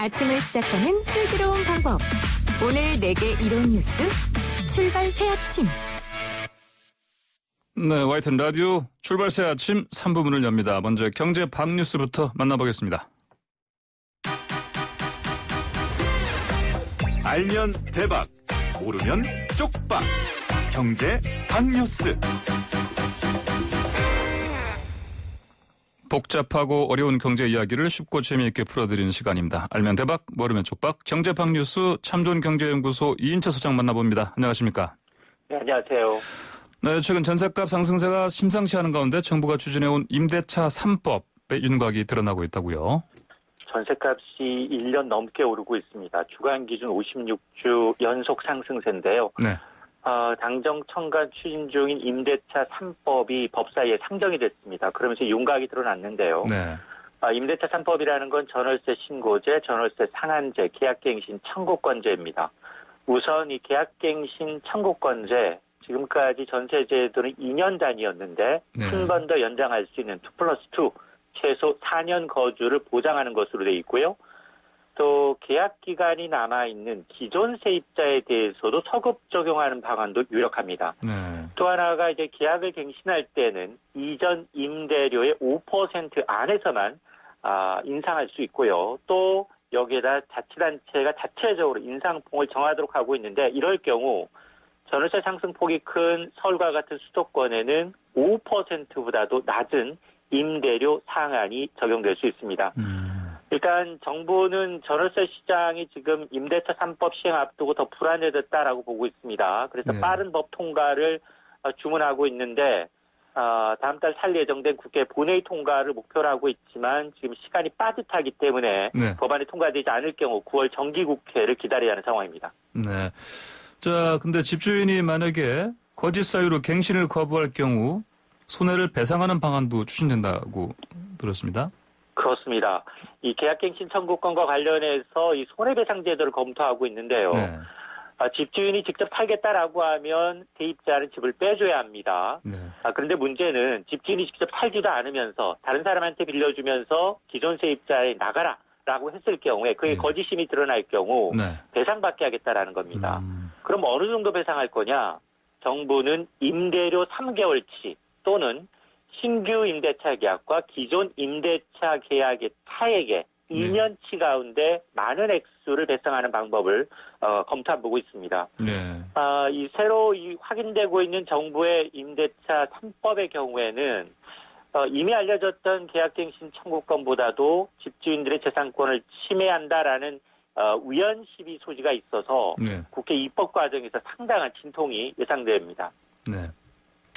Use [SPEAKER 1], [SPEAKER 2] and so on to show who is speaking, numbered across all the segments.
[SPEAKER 1] 아침을 시작하는 슬기로운 방법. 오늘 내게 이로운 뉴스 출발 새 아침.
[SPEAKER 2] 네, YTN 라디오 출발 새 아침 3부 문을 엽니다. 먼저 경제 박뉴스부터 만나보겠습니다.
[SPEAKER 3] 알면 대박, 모르면 쪽박. 경제 박뉴스.
[SPEAKER 2] 복잡하고 어려운 경제 이야기를 쉽고 재미있게 풀어드리는 시간입니다. 알면 대박, 모르면 쪽박. 경제 박뉴스 참존경제연구소 이인철 소장 만나봅니다. 안녕하십니까?
[SPEAKER 4] 네, 안녕하세요.
[SPEAKER 2] 네, 최근 전셋값 상승세가 심상치 않은 가운데 정부가 추진해온 임대차 3법의 윤곽이 드러나고 있다고요?
[SPEAKER 4] 전셋값이 1년 넘게 오르고 있습니다. 주간 기준 56주 연속 상승세인데요.
[SPEAKER 2] 네.
[SPEAKER 4] 당정청간 추진 중인 임대차 3법이 법사위에 상정이 됐습니다. 그러면서 윤곽이 드러났는데요.
[SPEAKER 2] 네.
[SPEAKER 4] 임대차 3법이라는 건 전월세 신고제, 전월세 상한제, 계약갱신 청구권제입니다. 우선 이 계약갱신 청구권제, 지금까지 전세제도는 2년 단위였는데
[SPEAKER 2] 네.
[SPEAKER 4] 한 번 더 연장할 수 있는 2+2, 최소 4년 거주를 보장하는 것으로 되어 있고요. 또 계약 기간이 남아있는 기존 세입자에 대해서도 서급 적용하는 방안도 유력합니다.
[SPEAKER 2] 네.
[SPEAKER 4] 또 하나가 이제 계약을 갱신할 때는 이전 임대료의 5% 안에서만 인상할 수 있고요. 또 여기에다 자치단체가 자체적으로 인상폭을 정하도록 하고 있는데 이럴 경우 전월세 상승폭이 큰 서울과 같은 수도권에는 5%보다도 낮은 임대료 상한이 적용될 수 있습니다. 일단 정부는 전월세 시장이 지금 임대차 3법 시행 앞두고 더 불안해졌다라고 보고 있습니다. 그래서
[SPEAKER 2] 네.
[SPEAKER 4] 빠른 법 통과를 주문하고 있는데 다음 달 살 예정된 국회 본회의 통과를 목표로 하고 있지만 지금 시간이 빠듯하기 때문에
[SPEAKER 2] 네.
[SPEAKER 4] 법안이 통과되지 않을 경우 9월 정기국회를 기다려야 하는 상황입니다.
[SPEAKER 2] 네. 자, 근데 집주인이 만약에 거짓 사유로 갱신을 거부할 경우 손해를 배상하는 방안도 추진된다고 들었습니다.
[SPEAKER 4] 그렇습니다. 이 계약갱신 청구권과 관련해서 이 손해배상 제도를 검토하고 있는데요.
[SPEAKER 2] 네.
[SPEAKER 4] 집주인이 직접 팔겠다라고 하면 세입자는 집을 빼줘야 합니다.
[SPEAKER 2] 네.
[SPEAKER 4] 그런데 문제는 집주인이 직접 팔지도 않으면서 다른 사람한테 빌려주면서 기존 세입자에 나가라라고 했을 경우에 그게
[SPEAKER 2] 네.
[SPEAKER 4] 거짓임이 드러날 경우
[SPEAKER 2] 네.
[SPEAKER 4] 배상받게 하겠다라는 겁니다. 그럼 어느 정도 배상할 거냐? 정부는 임대료 3개월치 또는 신규 임대차 계약과 기존 임대차 계약의 차액의 2년치 가운데 많은 액수를 배상하는 방법을 검토해보고 있습니다.
[SPEAKER 2] 네.
[SPEAKER 4] 이 새로 확인되고 있는 정부의 임대차 3법의 경우에는 이미 알려졌던 계약갱신 청구권보다도 집주인들의 재산권을 침해한다라는 우연 시비 소지가 있어서
[SPEAKER 2] 네.
[SPEAKER 4] 국회 입법 과정에서 상당한 진통이 예상됩니다.
[SPEAKER 2] 네.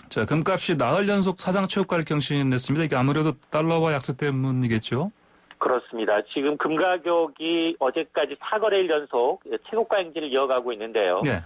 [SPEAKER 2] 자, 금값이 나흘 연속 사상 최고가를 경신했습니다. 이게 아무래도 달러와 약세 때문이겠죠?
[SPEAKER 4] 그렇습니다. 지금 금 가격이 어제까지 4거래일 연속 최고가 행진을 이어가고 있는데요.
[SPEAKER 2] 네.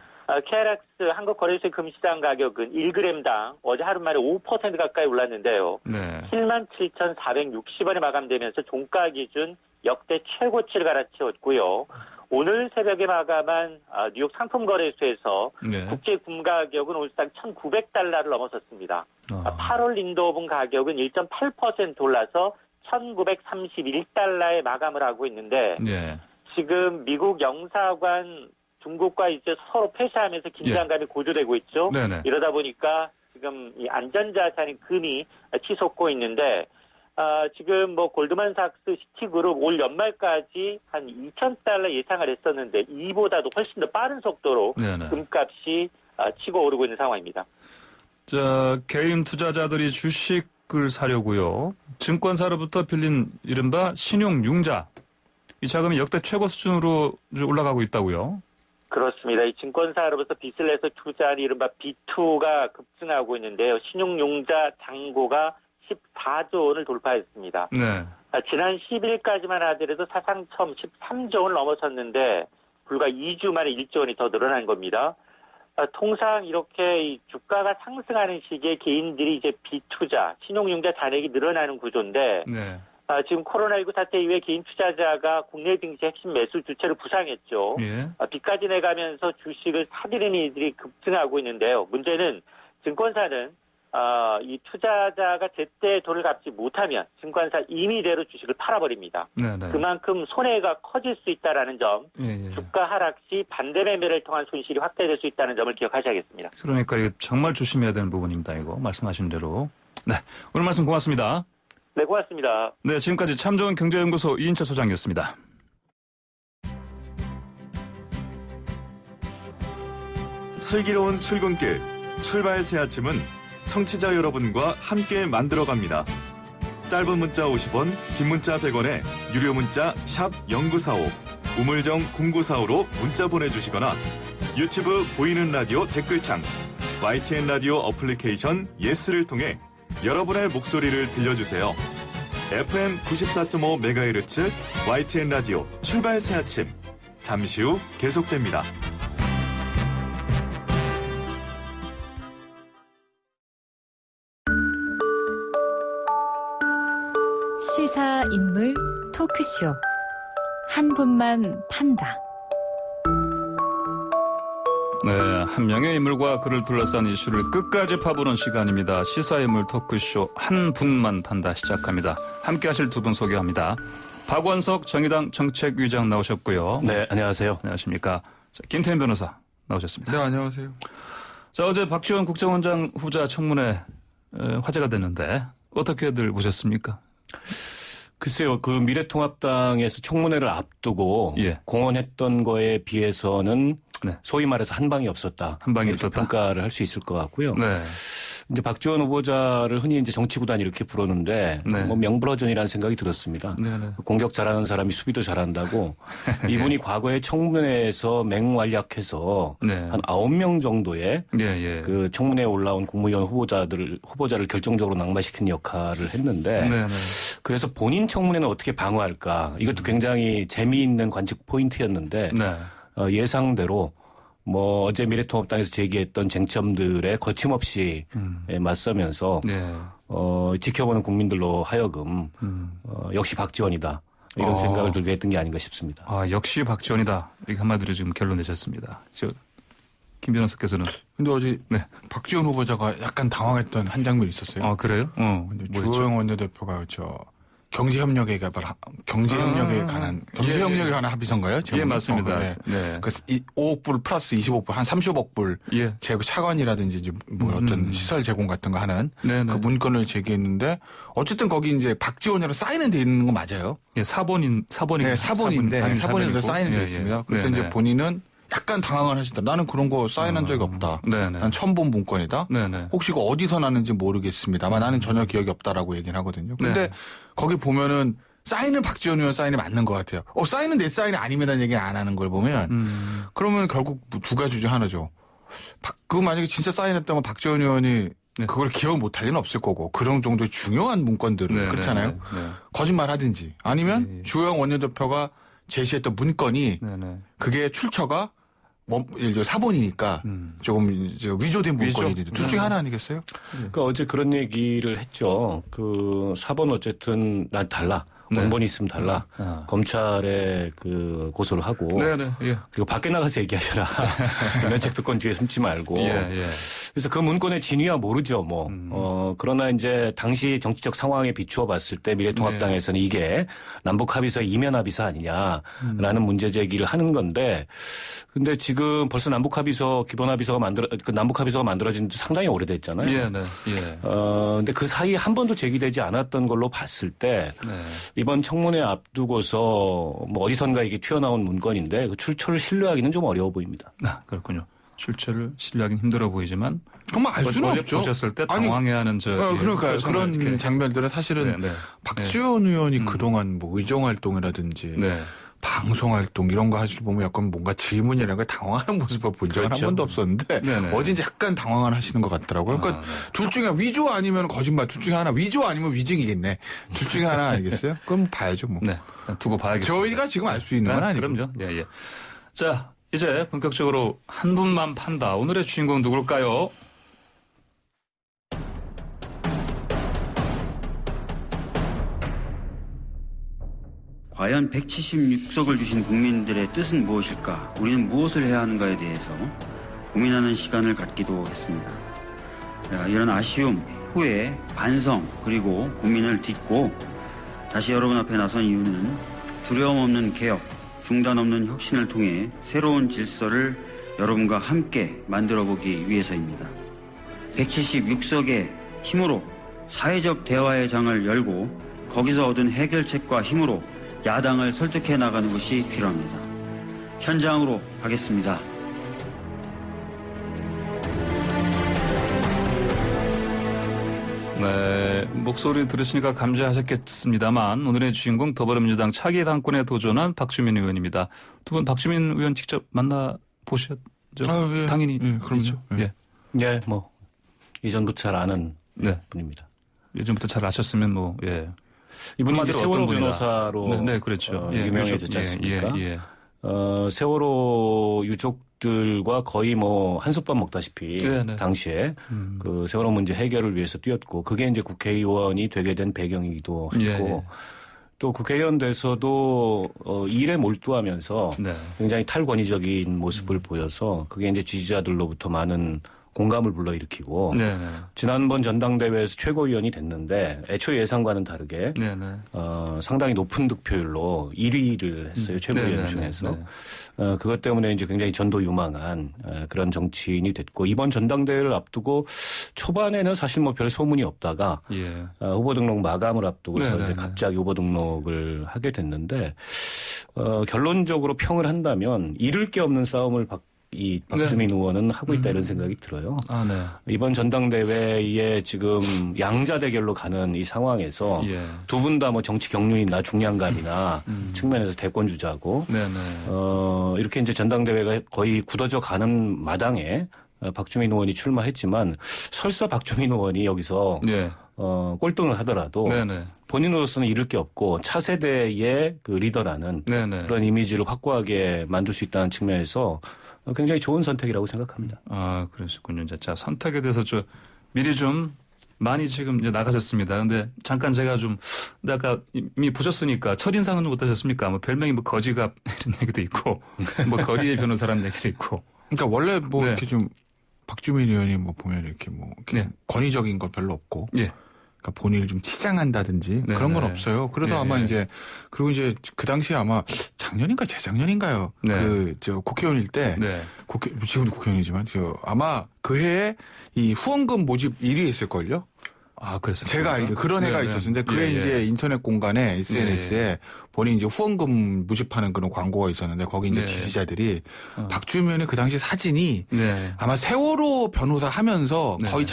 [SPEAKER 4] KRX 한국거래소 금시장 가격은 1g당 어제 하루 만에 5% 가까이 올랐는데요.
[SPEAKER 2] 네.
[SPEAKER 4] 77,460원에 마감되면서 종가 기준 역대 최고치를 갈아치웠고요. 오늘 새벽에 마감한 뉴욕 상품거래소에서
[SPEAKER 2] 네.
[SPEAKER 4] 국제 금 가격은 오늘상 1,900달러를 넘어섰습니다. 8월 인도분 가격은 1.8% 올라서 1,931달러에 마감을 하고 있는데
[SPEAKER 2] 네.
[SPEAKER 4] 지금 미국 영사관 중국과 이제 서로 폐쇄하면서 긴장감이 고조되고 있죠.
[SPEAKER 2] 네네.
[SPEAKER 4] 이러다 보니까 지금 이 안전자산인 금이 치솟고 있는데 지금 뭐 골드만삭스 시티그룹 올 연말까지 한 2,000달러 예상을 했었는데 이보다도 훨씬 더 빠른 속도로
[SPEAKER 2] 네네.
[SPEAKER 4] 금값이 치고 오르고 있는 상황입니다.
[SPEAKER 2] 자, 개인 투자자들이 주식을 사려고요. 증권사로부터 빌린 이른바 신용융자. 이 자금이 역대 최고 수준으로 올라가고 있다고요.
[SPEAKER 4] 그렇습니다. 이 증권사로부터 빚을 내서 투자한 이른바 B2가 급증하고 있는데요. 신용융자 잔고가 14조 원을 돌파했습니다.
[SPEAKER 2] 네.
[SPEAKER 4] 지난 10일까지만 하더라도 사상 처음 13조 원을 넘어섰는데 불과 2주 만에 1조 원이 더 늘어난 겁니다. 통상 이렇게 이 주가가 상승하는 시기에 개인들이 이제 비투자, 신용융자 잔액이 늘어나는 구조인데
[SPEAKER 2] 네.
[SPEAKER 4] 지금 코로나19 사태 이후에 개인 투자자가 국내 증시 핵심 매수 주체를 부상했죠.
[SPEAKER 2] 예.
[SPEAKER 4] 빚까지 내가면서 주식을 사들이는 이들이 급증하고 있는데요. 문제는 증권사는 이 투자자가 제때 돈을 갚지 못하면 증권사 임의대로 주식을 팔아버립니다.
[SPEAKER 2] 네네.
[SPEAKER 4] 그만큼 손해가 커질 수 있다는 점,
[SPEAKER 2] 예.
[SPEAKER 4] 주가 하락 시 반대 매매를 통한 손실이 확대될 수 있다는 점을 기억하셔야겠습니다.
[SPEAKER 2] 그러니까 이거 정말 조심해야 되는 부분입니다. 이거 말씀하신 대로. 네, 오늘 말씀 고맙습니다.
[SPEAKER 4] 네, 고맙습니다.
[SPEAKER 2] 네, 지금까지 참 좋은 경제연구소 이인철 소장이었습니다.
[SPEAKER 3] 슬기로운 출근길, 출발 새 아침은 청취자 여러분과 함께 만들어갑니다. 짧은 문자 50원, 긴 문자 100원에 유료 문자 샵 0945, 우물정 0945로 문자 보내주시거나 유튜브 보이는 라디오 댓글창, YTN 라디오 어플리케이션 예스를 통해 여러분의 목소리를 들려주세요. FM 94.5MHz YTN 라디오 출발 새 아침, 잠시 후 계속됩니다.
[SPEAKER 1] 시사 인물 토크쇼 한 분만 판다.
[SPEAKER 2] 네, 한 명의 인물과 그를 둘러싼 이슈를 끝까지 파보는 시간입니다. 시사인물 토크쇼 한 분만 판다 시작합니다. 함께 하실 두 분 소개합니다. 박원석 정의당 정책위장 나오셨고요.
[SPEAKER 5] 네, 안녕하세요.
[SPEAKER 2] 안녕하십니까. 자, 김태현 변호사 나오셨습니다.
[SPEAKER 6] 네, 안녕하세요.
[SPEAKER 2] 자, 어제 박지원 국정원장 후보자 청문회 화제가 됐는데 어떻게들 보셨습니까?
[SPEAKER 5] 글쎄요, 그 미래통합당에서 청문회를 앞두고
[SPEAKER 2] 예.
[SPEAKER 5] 공언했던 거에 비해서는
[SPEAKER 2] 네.
[SPEAKER 5] 소위 말해서 한 방이 없었다.
[SPEAKER 2] 한 방이
[SPEAKER 5] 이렇게
[SPEAKER 2] 없었다.
[SPEAKER 5] 평가를 할 수 있을 것 같고요.
[SPEAKER 2] 네.
[SPEAKER 5] 이제 박지원 후보자를 흔히 이제 정치구단 이렇게 부르는데
[SPEAKER 2] 네.
[SPEAKER 5] 뭐 명불허전이라는 생각이 들었습니다.
[SPEAKER 2] 네네.
[SPEAKER 5] 공격 잘하는 사람이 수비도 잘한다고 이분이 과거에 청문회에서 맹활약해서
[SPEAKER 2] 네.
[SPEAKER 5] 한 9명 정도의
[SPEAKER 2] 예.
[SPEAKER 5] 그 청문회에 올라온 국무위원 후보자를 결정적으로 낙마시킨 역할을 했는데
[SPEAKER 2] 네네.
[SPEAKER 5] 그래서 본인 청문회는 어떻게 방어할까 이것도 굉장히 재미있는 관측 포인트였는데
[SPEAKER 2] 네.
[SPEAKER 5] 예상대로 뭐 어제 미래통합당에서 제기했던 쟁점들에 거침없이 맞서면서
[SPEAKER 2] 네.
[SPEAKER 5] 지켜보는 국민들로 하여금 역시 박지원이다 이런 생각을 들게 했던 게 아닌가 싶습니다.
[SPEAKER 2] 아, 역시 박지원이다. 이렇게 한마디로 지금 결론 내셨습니다. 김 변호사께서는.
[SPEAKER 6] 근데 어제
[SPEAKER 2] 네.
[SPEAKER 6] 박지원 후보자가 약간 당황했던 한 장면이 있었어요.
[SPEAKER 2] 아, 그래요?
[SPEAKER 6] 주호영 원내대표가 경제협력에 관한 합의서인가요?
[SPEAKER 2] 예, 맞습니다.
[SPEAKER 6] 네.
[SPEAKER 2] 네.
[SPEAKER 6] 그래서 5억 불 플러스 25불 한 30억 불
[SPEAKER 2] 예.
[SPEAKER 6] 제고 차관이라든지 이제 뭐 어떤 시설 제공 같은 거 하는
[SPEAKER 2] 네네.
[SPEAKER 6] 그 문건을 제기했는데 어쨌든 거기 이제 박지원이라고 사인은 돼 있는 거 맞아요.
[SPEAKER 2] 예, 사본인데
[SPEAKER 6] 네, 사본인으로 사인이 돼 있습니다. 그때 이제 본인은 약간 당황을 하시다. 나는 그런 거 사인한 적이 없다.
[SPEAKER 2] 네네.
[SPEAKER 6] 난 처음 본 문건이다.
[SPEAKER 2] 네네.
[SPEAKER 6] 혹시 이거 어디서 났는지 모르겠습니다만 나는 전혀 기억이 없다라고 얘기를 하거든요. 근데
[SPEAKER 2] 네.
[SPEAKER 6] 거기 보면은 사인은 박지원 의원 사인이 맞는 것 같아요. 사인은 내 사인이 아닙니다는 얘기 안 하는 걸 보면 그러면 결국 두 가지 중 하나죠. 그거 만약에 진짜 사인했던 건 박지원 의원이
[SPEAKER 2] 네.
[SPEAKER 6] 그걸 기억 못할 리는 없을 거고 그런 정도의 중요한 문건들을
[SPEAKER 2] 네,
[SPEAKER 6] 그렇잖아요.
[SPEAKER 2] 네, 네.
[SPEAKER 6] 거짓말 하든지 아니면
[SPEAKER 2] 네.
[SPEAKER 6] 주호영 원내대표가 제시했던 문건이
[SPEAKER 2] 네네.
[SPEAKER 6] 그게 출처가 예를 들어 사본이니까 조금 이제 위조된 문건이 둘 중에 하나 아니겠어요?
[SPEAKER 5] 그러니까 어제 그런 얘기를 했죠. 그 사본 어쨌든 난 달라.
[SPEAKER 2] 네.
[SPEAKER 5] 원본이 있으면 달라.
[SPEAKER 2] 아.
[SPEAKER 5] 검찰에 그 고소를 하고.
[SPEAKER 2] 네네. 예.
[SPEAKER 5] 그리고 밖에 나가서 얘기하셔라. 면책특권 뒤에 숨지 말고.
[SPEAKER 2] 예.
[SPEAKER 5] 그래서 그 문건의 진위야 모르죠, 뭐. 그러나 이제 당시 정치적 상황에 비추어 봤을 때 미래통합당에서는 이게 남북 합의서 이면 합의서 아니냐라는 문제 제기를 하는 건데, 근데 지금 벌써 남북 합의서가 만들어진 지 상당히 오래됐잖아요.
[SPEAKER 2] 예, 네. 예.
[SPEAKER 5] 근데 그 사이에 한 번도 제기되지 않았던 걸로 봤을 때,
[SPEAKER 2] 네.
[SPEAKER 5] 이번 청문회 앞두고서 뭐 어디선가 이게 튀어나온 문건인데 그 출처를 신뢰하기는 좀 어려워 보입니다.
[SPEAKER 2] 아, 그렇군요. 출처를 신뢰하기는 힘들어 보이지만
[SPEAKER 6] 정말 알 수는
[SPEAKER 2] 어제
[SPEAKER 6] 없죠.
[SPEAKER 2] 보셨을 때 당황해하는
[SPEAKER 6] 그러니까 그런
[SPEAKER 2] 이렇게.
[SPEAKER 6] 장면들은 사실은
[SPEAKER 2] 네.
[SPEAKER 6] 박지원 의원이 그동안 뭐 의정 활동이라든지
[SPEAKER 2] 네.
[SPEAKER 6] 방송 활동 이런 거 하실 보면 약간 뭔가 질문이라는 걸 당황하는 모습을 본 적은
[SPEAKER 5] 그렇죠.
[SPEAKER 6] 한 번도 없었는데
[SPEAKER 2] 네네.
[SPEAKER 6] 어제 이제 약간 당황을 하시는 것 같더라고요. 그러니까 둘 중에 위조 아니면 거짓말, 둘 중에 하나 위조 아니면 위증이겠네. 둘 중에 하나 아니겠어요? 그럼 봐야죠 뭐.
[SPEAKER 2] 네. 두고 봐야겠습니다.
[SPEAKER 6] 저희가 지금 알 수 있는 건 아니고.
[SPEAKER 2] 그럼요. 예. 자, 이제 본격적으로 한 분만 판다. 오늘의 주인공 누굴까요?
[SPEAKER 7] 과연 176석을 주신 국민들의 뜻은 무엇일까? 우리는 무엇을 해야 하는가에 대해서 고민하는 시간을 갖기도 했습니다. 이런 아쉬움 후에 반성 그리고 고민을 딛고 다시 여러분 앞에 나선 이유는 두려움 없는 개혁, 중단 없는 혁신을 통해 새로운 질서를 여러분과 함께 만들어보기 위해서입니다. 176석의 힘으로 사회적 대화의 장을 열고 거기서 얻은 해결책과 힘으로 야당을 설득해 나가는 것이 필요합니다. 현장으로 가겠습니다.
[SPEAKER 2] 네, 목소리 들으시니까 감지하셨겠습니다만 오늘의 주인공 더불어민주당 차기 당권에 도전한 박주민 의원입니다. 두 분 박주민 의원 직접 만나보셨죠?
[SPEAKER 6] 예.
[SPEAKER 2] 당연히.
[SPEAKER 6] 그럼요.
[SPEAKER 2] 예.
[SPEAKER 5] 예, 뭐 이전부터 잘 아는
[SPEAKER 2] 네.
[SPEAKER 5] 분입니다.
[SPEAKER 2] 예전부터 잘 아셨으면 뭐, 예.
[SPEAKER 5] 이분이 이제
[SPEAKER 2] 한마디로
[SPEAKER 5] 세월호
[SPEAKER 2] 어떤 분이다.
[SPEAKER 5] 변호사로
[SPEAKER 2] 네, 그렇죠. 예,
[SPEAKER 5] 유명해졌지 않습니까?
[SPEAKER 2] 예.
[SPEAKER 5] 세월호 유족들과 거의 뭐 한솥밥 먹다시피
[SPEAKER 2] 네.
[SPEAKER 5] 당시에 그 세월호 문제 해결을 위해서 뛰었고 그게 이제 국회의원이 되게 된 배경이기도 했고 또 국회의원 돼서도 일에 몰두하면서
[SPEAKER 2] 네.
[SPEAKER 5] 굉장히 탈권위적인 모습을 보여서 그게 이제 지지자들로부터 많은 공감을 불러일으키고
[SPEAKER 2] 네.
[SPEAKER 5] 지난번 전당대회에서 최고위원이 됐는데 애초 예상과는 다르게
[SPEAKER 2] 네.
[SPEAKER 5] 상당히 높은 득표율로 1위를 했어요. 최고위원 중에서. 그것 때문에 이제 굉장히 전도 유망한 그런 정치인이 됐고 이번 전당대회를 앞두고 초반에는 사실 뭐 별 소문이 없다가
[SPEAKER 2] 예.
[SPEAKER 5] 후보 등록 마감을 앞두고서
[SPEAKER 2] 네.
[SPEAKER 5] 이제 갑자기 후보 등록을 하게 됐는데 결론적으로 평을 한다면 잃을 게 없는 싸움을 이 박주민 의원은 하고 있다 이런 생각이 들어요.
[SPEAKER 2] 아, 네.
[SPEAKER 5] 이번 전당대회에 지금 양자 대결로 가는 이 상황에서
[SPEAKER 2] 예.
[SPEAKER 5] 두 분 다 뭐 정치 경륜이나 중량감이나 측면에서 대권 주자고
[SPEAKER 2] 네네.
[SPEAKER 5] 이렇게 이제 전당대회가 거의 굳어져 가는 마당에 박주민 의원이 출마했지만 설사 박주민 의원이 여기서
[SPEAKER 2] 예.
[SPEAKER 5] 꼴등을 하더라도
[SPEAKER 2] 네네.
[SPEAKER 5] 본인으로서는 잃을 게 없고 차세대의 그 리더라는
[SPEAKER 2] 네네.
[SPEAKER 5] 그런 이미지를 확고하게 만들 수 있다는 측면에서 굉장히 좋은 선택이라고 생각합니다.
[SPEAKER 2] 아, 그러셨군요. 자, 선택에 대해서 미리 좀 많이 지금 이제 나가셨습니다. 근데 잠깐 제가 근데 아까 이미 보셨으니까 첫인상은 어떠셨습니까? 뭐 별명이 뭐 거지갑 이런 얘기도 있고, 뭐 거리의 변호사라는 얘기도 있고.
[SPEAKER 6] 그러니까 원래 뭐
[SPEAKER 2] 네.
[SPEAKER 6] 이렇게 좀 박주민 의원이 뭐 보면 이렇게 뭐 이렇게
[SPEAKER 2] 네.
[SPEAKER 6] 권위적인 거 별로 없고.
[SPEAKER 2] 예.
[SPEAKER 6] 그러니까 본인을 좀 치장한다든지
[SPEAKER 2] 네,
[SPEAKER 6] 그런 건
[SPEAKER 2] 네.
[SPEAKER 6] 없어요. 그래서
[SPEAKER 2] 네,
[SPEAKER 6] 아마
[SPEAKER 2] 네.
[SPEAKER 6] 이제 그리고 이제 그 당시에 아마 작년인가 재작년인가요?
[SPEAKER 2] 네.
[SPEAKER 6] 국회의원일 때
[SPEAKER 2] 네.
[SPEAKER 6] 지금도 국회의원이지만 아마 그 해에 이 후원금 모집 1위 했을걸요?
[SPEAKER 2] 아, 그래서
[SPEAKER 6] 제가 알기로 그런 해가 있었는데 그게 이제 인터넷 공간에 SNS에 본인 이제 후원금 모집하는 그런 광고가 있었는데 거기 이제
[SPEAKER 2] 네.
[SPEAKER 6] 지지자들이 박주민의 그 당시 사진이
[SPEAKER 2] 네.
[SPEAKER 6] 아마 세월호 변호사 하면서
[SPEAKER 2] 네.
[SPEAKER 6] 거의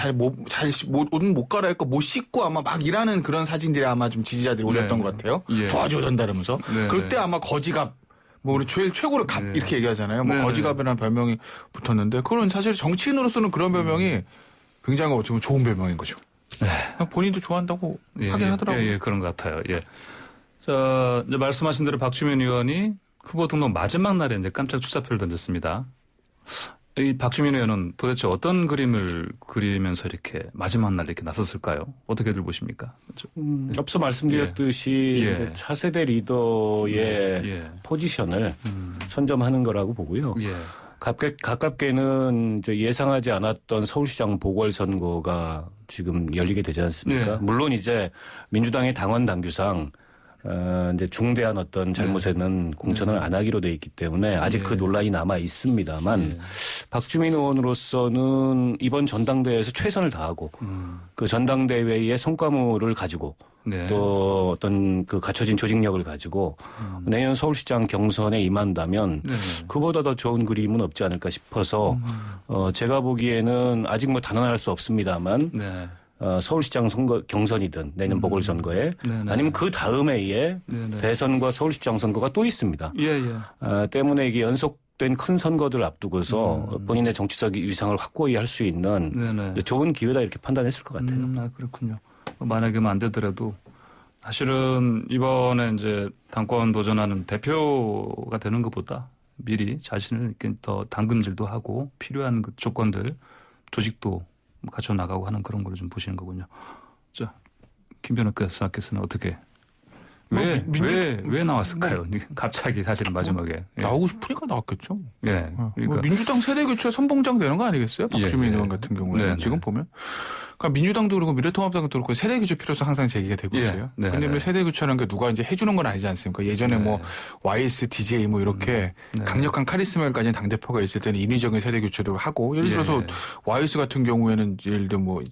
[SPEAKER 6] 옷 못 갈아입고 못 씻고 아마 막 일하는 그런 사진들이 아마 좀 지지자들이 올렸던
[SPEAKER 2] 네.
[SPEAKER 6] 것 같아요.
[SPEAKER 2] 예.
[SPEAKER 6] 도와줘야 된다면서.
[SPEAKER 2] 네.
[SPEAKER 6] 그럴 때 아마 거지갑 뭐 우리 최고로 갑
[SPEAKER 2] 네.
[SPEAKER 6] 이렇게 얘기하잖아요. 뭐
[SPEAKER 2] 네.
[SPEAKER 6] 거지갑이라는 별명이 붙었는데 그건 사실 정치인으로서는 그런 별명이 굉장히 어쩌면 좋은 별명인 거죠. 본인도 좋아한다고 하긴 하더라고요.
[SPEAKER 2] 예, 그런 것 같아요. 예. 자, 이제 말씀하신 대로 박주민 의원이 후보 등록 마지막 날에 이제 깜짝 투사표를 던졌습니다. 이 박주민 의원은 도대체 어떤 그림을 그리면서 이렇게 마지막 날 이렇게 나섰을까요? 어떻게들 보십니까?
[SPEAKER 5] 앞서 말씀드렸듯이
[SPEAKER 2] 예.
[SPEAKER 5] 이제 차세대 리더의
[SPEAKER 2] 예.
[SPEAKER 5] 포지션을 선점하는 거라고 보고요.
[SPEAKER 2] 예.
[SPEAKER 5] 가깝게는 이제 예상하지 않았던 서울시장 보궐선거가 지금 열리게 되지 않습니까?
[SPEAKER 2] 네.
[SPEAKER 5] 물론 이제 민주당의 당원 당규상 이제 중대한 어떤 잘못에는 공천을 안 하기로 돼 있기 때문에 아직 그 논란이 남아 있습니다만 박주민 의원으로서는 이번 전당대회에서 최선을 다하고 그 전당대회의 성과물을 가지고
[SPEAKER 2] 네.
[SPEAKER 5] 또 어떤 그 갖춰진 조직력을 가지고 내년 서울시장 경선에 임한다면
[SPEAKER 2] 네.
[SPEAKER 5] 그보다 더 좋은 그림은 없지 않을까 싶어서 제가 보기에는 아직 뭐 단언할 수 없습니다만
[SPEAKER 2] 네.
[SPEAKER 5] 서울시장 선거 경선이든 내년 보궐선거에
[SPEAKER 2] 네네.
[SPEAKER 5] 아니면 그 다음 해에
[SPEAKER 2] 네네.
[SPEAKER 5] 대선과 서울시장 선거가 또 있습니다.
[SPEAKER 2] 예.
[SPEAKER 5] 때문에 이게 연속된 큰 선거들을 앞두고서 본인의 정치적 위상을 확고히 할 수 있는
[SPEAKER 2] 네네.
[SPEAKER 5] 좋은 기회다 이렇게 판단했을 것 같아요.
[SPEAKER 2] 아, 그렇군요. 만약에 안 되더라도 사실은 이번에 이제 당권 도전하는 대표가 되는 것보다 미리 자신을 이렇게 더 당금질도 하고 필요한 그 조건들, 조직도 갖춰 나가고 하는 그런 걸 좀 보시는 거군요. 자, 김 변호사께서는 어떻게 왜 나왔을까요? 갑자기 사실은 마지막에. 예.
[SPEAKER 6] 나오고 싶으니까 나왔겠죠.
[SPEAKER 2] 예. 그러니까.
[SPEAKER 6] 민주당 세대 교체 선봉장 되는 거 아니겠어요? 박주민
[SPEAKER 2] 예.
[SPEAKER 6] 의원 같은 경우에는
[SPEAKER 2] 네,
[SPEAKER 6] 지금 보면. 그러니까 민주당도 그렇고 미래통합당도 그렇고 세대 교체 필요성 항상 제기가 되고
[SPEAKER 2] 예.
[SPEAKER 6] 있어요.
[SPEAKER 2] 네,
[SPEAKER 6] 근데
[SPEAKER 2] 네.
[SPEAKER 6] 세대 교체라는 게 누가 이제 해주는 건 아니지 않습니까? 예전에
[SPEAKER 2] 네.
[SPEAKER 6] 뭐 YS, DJ 뭐 이렇게
[SPEAKER 2] 네.
[SPEAKER 6] 강력한 카리스마를 가진 당대표가 있을 때는 인위적인 세대 교체도 하고 예를 들어서
[SPEAKER 2] 예.
[SPEAKER 6] YS 같은 경우에는 예를 들어 뭐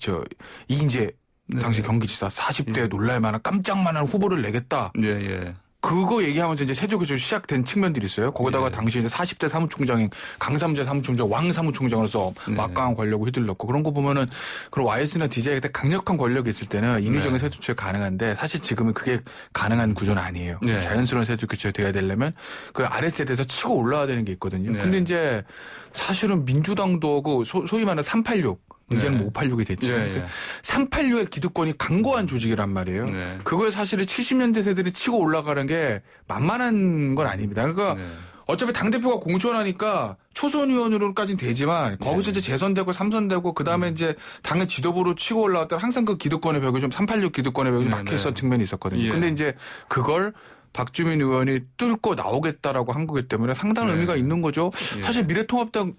[SPEAKER 6] 이인재
[SPEAKER 2] 네.
[SPEAKER 6] 당시 경기지사 40대에 놀랄만한 깜짝만한 후보를 내겠다.
[SPEAKER 2] 예.
[SPEAKER 6] 그거 얘기하면서 이제 세대 교체 시작된 측면들이 있어요. 거기다가
[SPEAKER 2] 예.
[SPEAKER 6] 당시 이제 40대 사무총장인 강삼재 사무총장, 왕 사무총장으로서
[SPEAKER 2] 네.
[SPEAKER 6] 막강한 권력을 휘둘렀고 그런 거 보면은 그런 YS나 DJ가 때 강력한 권력이 있을 때는 인위적인
[SPEAKER 2] 네.
[SPEAKER 6] 세대 교체가 가능한데 사실 지금은 그게 가능한 구조는 아니에요.
[SPEAKER 2] 네.
[SPEAKER 6] 자연스러운 세대 교체가 돼야 되려면 그 아랫세대에서 치고 올라와야 되는 게 있거든요.
[SPEAKER 2] 네.
[SPEAKER 6] 근데 이제 사실은 민주당도 그 소위 말하는 386 이제는
[SPEAKER 2] 네.
[SPEAKER 6] 뭐 586이 됐죠.
[SPEAKER 2] 예.
[SPEAKER 6] 386의 기득권이 강고한 조직이란 말이에요.
[SPEAKER 2] 네.
[SPEAKER 6] 그걸 사실은 70년대 세대들이 치고 올라가는 게 만만한 건 아닙니다. 그러니까
[SPEAKER 2] 네.
[SPEAKER 6] 어차피 당대표가 공천하니까 초선 의원으로까지는 되지만 거기서 이제 재선되고 삼선되고 그다음에 이제 당의 지도부로 치고 올라왔다 항상 그 기득권의 벽이 좀 386 기득권의 벽이 좀
[SPEAKER 2] 네,
[SPEAKER 6] 막혀 있었던
[SPEAKER 2] 네.
[SPEAKER 6] 측면이 있었거든요.
[SPEAKER 2] 예.
[SPEAKER 6] 근데 이제 그걸 박주민 의원이 뚫고 나오겠다라고 한 거기 때문에 상당한
[SPEAKER 2] 네.
[SPEAKER 6] 의미가 있는 거죠.
[SPEAKER 2] 예.
[SPEAKER 6] 사실 미래통합당의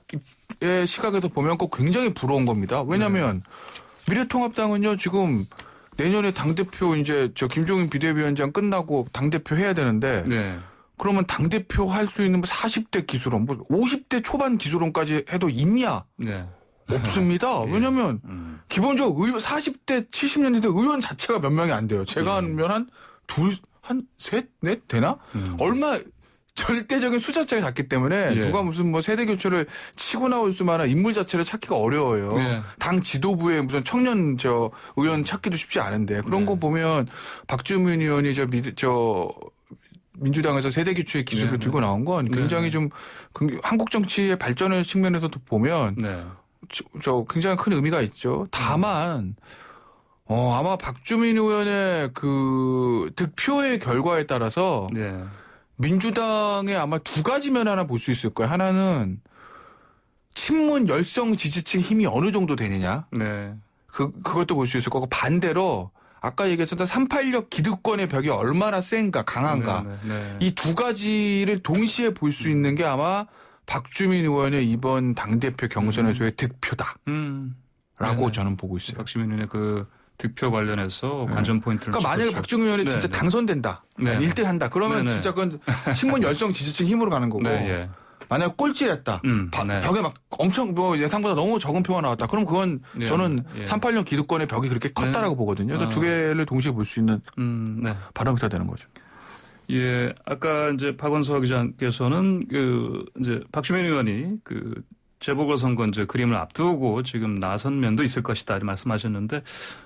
[SPEAKER 6] 시각에서 보면 꼭 굉장히 부러운 겁니다. 왜냐하면 미래통합당은요 지금 내년에 당대표 이제 김종인 비대위원장 끝나고 당대표 해야 되는데
[SPEAKER 2] 네.
[SPEAKER 6] 그러면 당대표 할 수 있는 뭐 40대 기수론, 뭐 50대 초반 기수론까지 해도 있냐?
[SPEAKER 2] 네.
[SPEAKER 6] 없습니다.
[SPEAKER 2] 예.
[SPEAKER 6] 왜냐하면 기본적으로 40대 70년대 의원 자체가 몇 명이 안 돼요. 제가 하면 한 셋, 넷 되나? 얼마 절대적인 숫자차가 작기 때문에
[SPEAKER 2] 예.
[SPEAKER 6] 누가 무슨 뭐 세대 교체를 치고 나올 수만한 인물 자체를 찾기가 어려워요.
[SPEAKER 2] 예.
[SPEAKER 6] 당 지도부에 무슨 청년 의원 찾기도 쉽지 않은데 그런
[SPEAKER 2] 네.
[SPEAKER 6] 거 보면 박주민 의원이 민주당에서 세대 교체의 기술을
[SPEAKER 2] 네.
[SPEAKER 6] 들고 나온 건 굉장히
[SPEAKER 2] 네.
[SPEAKER 6] 좀 한국 정치의 발전의 측면에서도 보면
[SPEAKER 2] 네.
[SPEAKER 6] 굉장히 큰 의미가 있죠. 다만 아마 박주민 의원의 그 득표의 결과에 따라서
[SPEAKER 2] 네.
[SPEAKER 6] 민주당에 아마 두 가지 면 하나 볼 수 있을 거예요. 하나는 친문 열성 지지층 힘이 어느 정도 되느냐.
[SPEAKER 2] 네.
[SPEAKER 6] 그것도 볼 수 있을 거고 반대로 아까 얘기했던 386 기득권의 벽이 얼마나 센가 강한가.
[SPEAKER 2] 네.
[SPEAKER 6] 이 두 가지를 동시에 볼 수 있는 게 아마 박주민 의원의 이번 당대표 경선에서의 득표다. 라고
[SPEAKER 2] 네.
[SPEAKER 6] 저는 보고 있어요.
[SPEAKER 2] 박주민 의원의 그 득표 관련해서 관전 포인트를
[SPEAKER 6] 그러니까 만약에
[SPEAKER 2] 짚었죠.
[SPEAKER 6] 박주민 의원이 진짜
[SPEAKER 2] 네, 네.
[SPEAKER 6] 당선된다.
[SPEAKER 2] 네.
[SPEAKER 6] 1등 한다. 그러면
[SPEAKER 2] 네, 네.
[SPEAKER 6] 진짜 그건 친문 열성 지지층 힘으로 가는 거고.
[SPEAKER 2] 네, 예.
[SPEAKER 6] 만약에 꼴찌했다.
[SPEAKER 2] 네.
[SPEAKER 6] 벽에 막 엄청 예상보다 너무 적은 표가 나왔다. 그럼 그건
[SPEAKER 2] 예,
[SPEAKER 6] 저는
[SPEAKER 2] 예.
[SPEAKER 6] 386 기득권의 벽이 그렇게 컸다라고 보거든요. 그래서 두 개를 동시에 볼 수 있는
[SPEAKER 2] 네.
[SPEAKER 6] 바로미터 되는 거죠.
[SPEAKER 2] 예, 아까 이제 박원석 기자께서는 이제 박주민 의원이 재보궐선거 이제 그림을 앞두고 지금 나선 면도 있을 것이다 이렇게 말씀하셨는데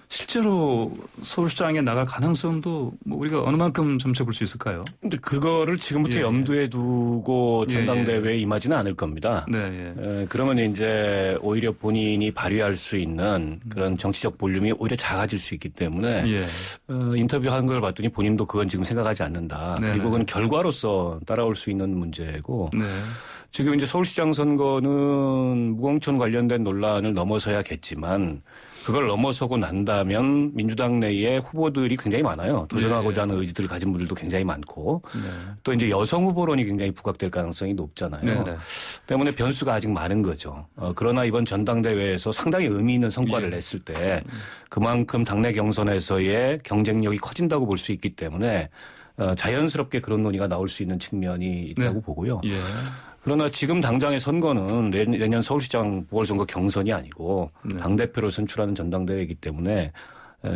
[SPEAKER 2] 실제로 서울시장에 나갈 가능성도 뭐 우리가 어느 만큼 점쳐볼 수 있을까요?
[SPEAKER 5] 근데 그거를 지금부터
[SPEAKER 2] 예.
[SPEAKER 5] 염두에 두고 전당대회에 임하지는 않을 겁니다.
[SPEAKER 2] 네, 예.
[SPEAKER 5] 그러면 이제 오히려 본인이 발휘할 수 있는 그런 정치적 볼륨이 오히려 작아질 수 있기 때문에
[SPEAKER 2] 예.
[SPEAKER 5] 인터뷰한 걸 봤더니 본인도 그건 지금 생각하지 않는다.
[SPEAKER 2] 네네.
[SPEAKER 5] 그리고 그건 결과로서 따라올 수 있는 문제고
[SPEAKER 2] 네.
[SPEAKER 5] 지금 이제 서울시장 선거는 무공천 관련된 논란을 넘어서야겠지만 그걸 넘어서고 난다면 민주당 내에 후보들이 굉장히 많아요. 도전하고자 하는 의지들을 가진 분들도 굉장히 많고
[SPEAKER 2] 네.
[SPEAKER 5] 또 이제 여성 후보론이 굉장히 부각될 가능성이 높잖아요.
[SPEAKER 2] 네네.
[SPEAKER 5] 때문에 변수가 아직 많은 거죠. 그러나 이번 전당대회에서 상당히 의미 있는 성과를
[SPEAKER 2] 예.
[SPEAKER 5] 냈을 때 그만큼 당내 경선에서의 경쟁력이 커진다고 볼 수 있기 때문에 자연스럽게 그런 논의가 나올 수 있는 측면이 있다고
[SPEAKER 2] 네.
[SPEAKER 5] 보고요.
[SPEAKER 2] 예.
[SPEAKER 5] 그러나 지금 당장의 선거는 내년 서울시장 보궐선거 경선이 아니고
[SPEAKER 2] 네.
[SPEAKER 5] 당대표를 선출하는 전당대회이기 때문에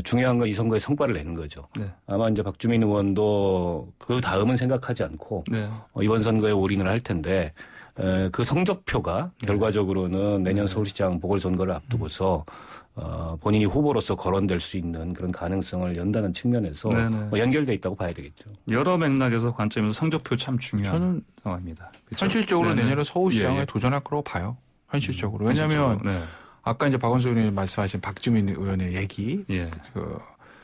[SPEAKER 5] 중요한 건 이 선거의 성과를 내는 거죠.
[SPEAKER 2] 네.
[SPEAKER 5] 아마 이제 박주민 의원도 그 다음은 생각하지 않고
[SPEAKER 2] 네.
[SPEAKER 5] 이번 선거에 올인을 할 텐데 그 성적표가 결과적으로는 내년 서울시장 보궐선거를 앞두고서 본인이 후보로서 거론될 수 있는 그런 가능성을 연다는 측면에서 연결돼 있다고 봐야 되겠죠.
[SPEAKER 2] 여러 맥락에서 관점에서 성적표 참 중요한
[SPEAKER 6] 저는
[SPEAKER 2] 상황입니다. 그렇죠?
[SPEAKER 6] 현실적으로
[SPEAKER 2] 네네.
[SPEAKER 6] 내년에 서울시장에
[SPEAKER 2] 예.
[SPEAKER 6] 도전할 거라고 봐요. 현실적으로. 왜냐하면
[SPEAKER 2] 네.
[SPEAKER 6] 아까 이제 박원석 의원이 말씀하신 박주민 의원의 얘기
[SPEAKER 2] 예.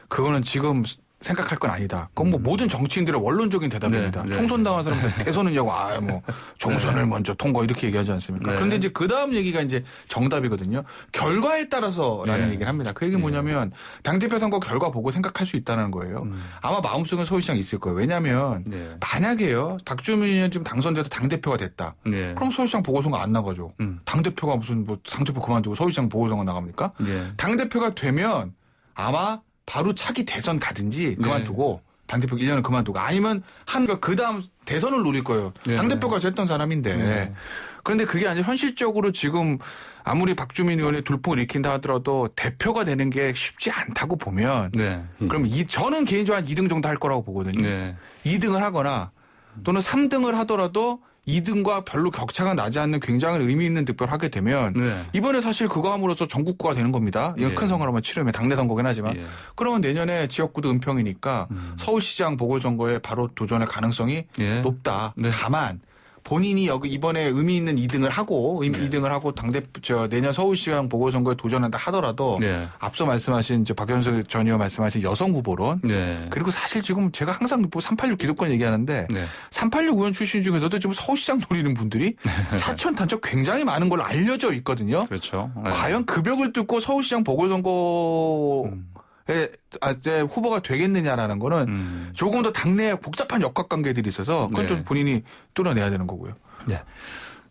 [SPEAKER 6] 그거는 지금 생각할 건 아니다. 그건 뭐 모든 정치인들의 원론적인 대답입니다.
[SPEAKER 2] 네, 네.
[SPEAKER 6] 총선당한 사람들 대선은냐고 뭐 총선을 먼저 통과 이렇게 얘기하지 않습니까?
[SPEAKER 2] 네.
[SPEAKER 6] 그런데 이제 그 다음 얘기가 이제 정답이거든요. 결과에 따라서라는
[SPEAKER 2] 네.
[SPEAKER 6] 얘기를 합니다. 그 얘기는 뭐냐면 당대표 선거 결과 보고 생각할 수 있다는 거예요. 아마 마음속은 서울시장 있을 거예요. 왜냐하면
[SPEAKER 2] 네.
[SPEAKER 6] 만약에요. 박주민 의원 지금 당선돼서 당대표가 됐다.
[SPEAKER 2] 네.
[SPEAKER 6] 그럼 서울시장 보궐선거 안 나가죠. 당대표가 무슨 뭐 당대표 그만두고 서울시장 보궐선거 나갑니까?
[SPEAKER 2] 네.
[SPEAKER 6] 당대표가 되면 아마 바로 차기 대선 가든지 그만두고 당대표 1년을 그만두고 아니면 그 다음 대선을 노릴 거예요.
[SPEAKER 2] 네.
[SPEAKER 6] 당대표가 됐던 사람인데. 그런데 그게 아니라 현실적으로 지금 아무리 박주민 의원이 돌풍을 일으킨다 하더라도 대표가 되는 게 쉽지 않다고 보면
[SPEAKER 2] 네.
[SPEAKER 6] 그럼 저는 개인적으로 한 2등 정도 할 거라고 보거든요.
[SPEAKER 2] 네.
[SPEAKER 6] 2등을 하거나 또는 3등을 하더라도 2등과 별로 격차가 나지 않는 굉장히 의미 있는 득표를 하게 되면
[SPEAKER 2] 네.
[SPEAKER 6] 이번에 사실 그거 함으로써 전국구가 되는 겁니다. 이건
[SPEAKER 2] 예.
[SPEAKER 6] 큰 선거를 한번 치르면 당내 선거긴 하지만
[SPEAKER 2] 예.
[SPEAKER 6] 그러면 내년에 지역구도 은평이니까 서울시장 보궐선거에 바로 도전할 가능성이
[SPEAKER 2] 예.
[SPEAKER 6] 높다.
[SPEAKER 2] 네.
[SPEAKER 6] 다만 본인이 여기 이번에 의미 있는 2등을 하고 2등을 하고 내년 서울시장 보궐선거에 도전한다 하더라도
[SPEAKER 2] 네.
[SPEAKER 6] 앞서 말씀하신 박연석 전 의원 말씀하신 여성 후보론
[SPEAKER 2] 네.
[SPEAKER 6] 그리고 사실 지금 제가 항상 386 기득권 얘기하는데
[SPEAKER 2] 네.
[SPEAKER 6] 386 의원 출신 중에서도 지금 서울시장 노리는 분들이 차천 단적 굉장히 많은 걸로 알려져 있거든요.
[SPEAKER 2] 그렇죠. 네.
[SPEAKER 6] 과연 그 벽을 뚫고 서울시장 보궐선거에 후보가 되겠느냐라는 거는 조금 더 당내에 복잡한 역학관계들이 있어서 그건
[SPEAKER 2] 네.
[SPEAKER 6] 좀 본인이 뚫어내야 되는 거고요.
[SPEAKER 2] 네.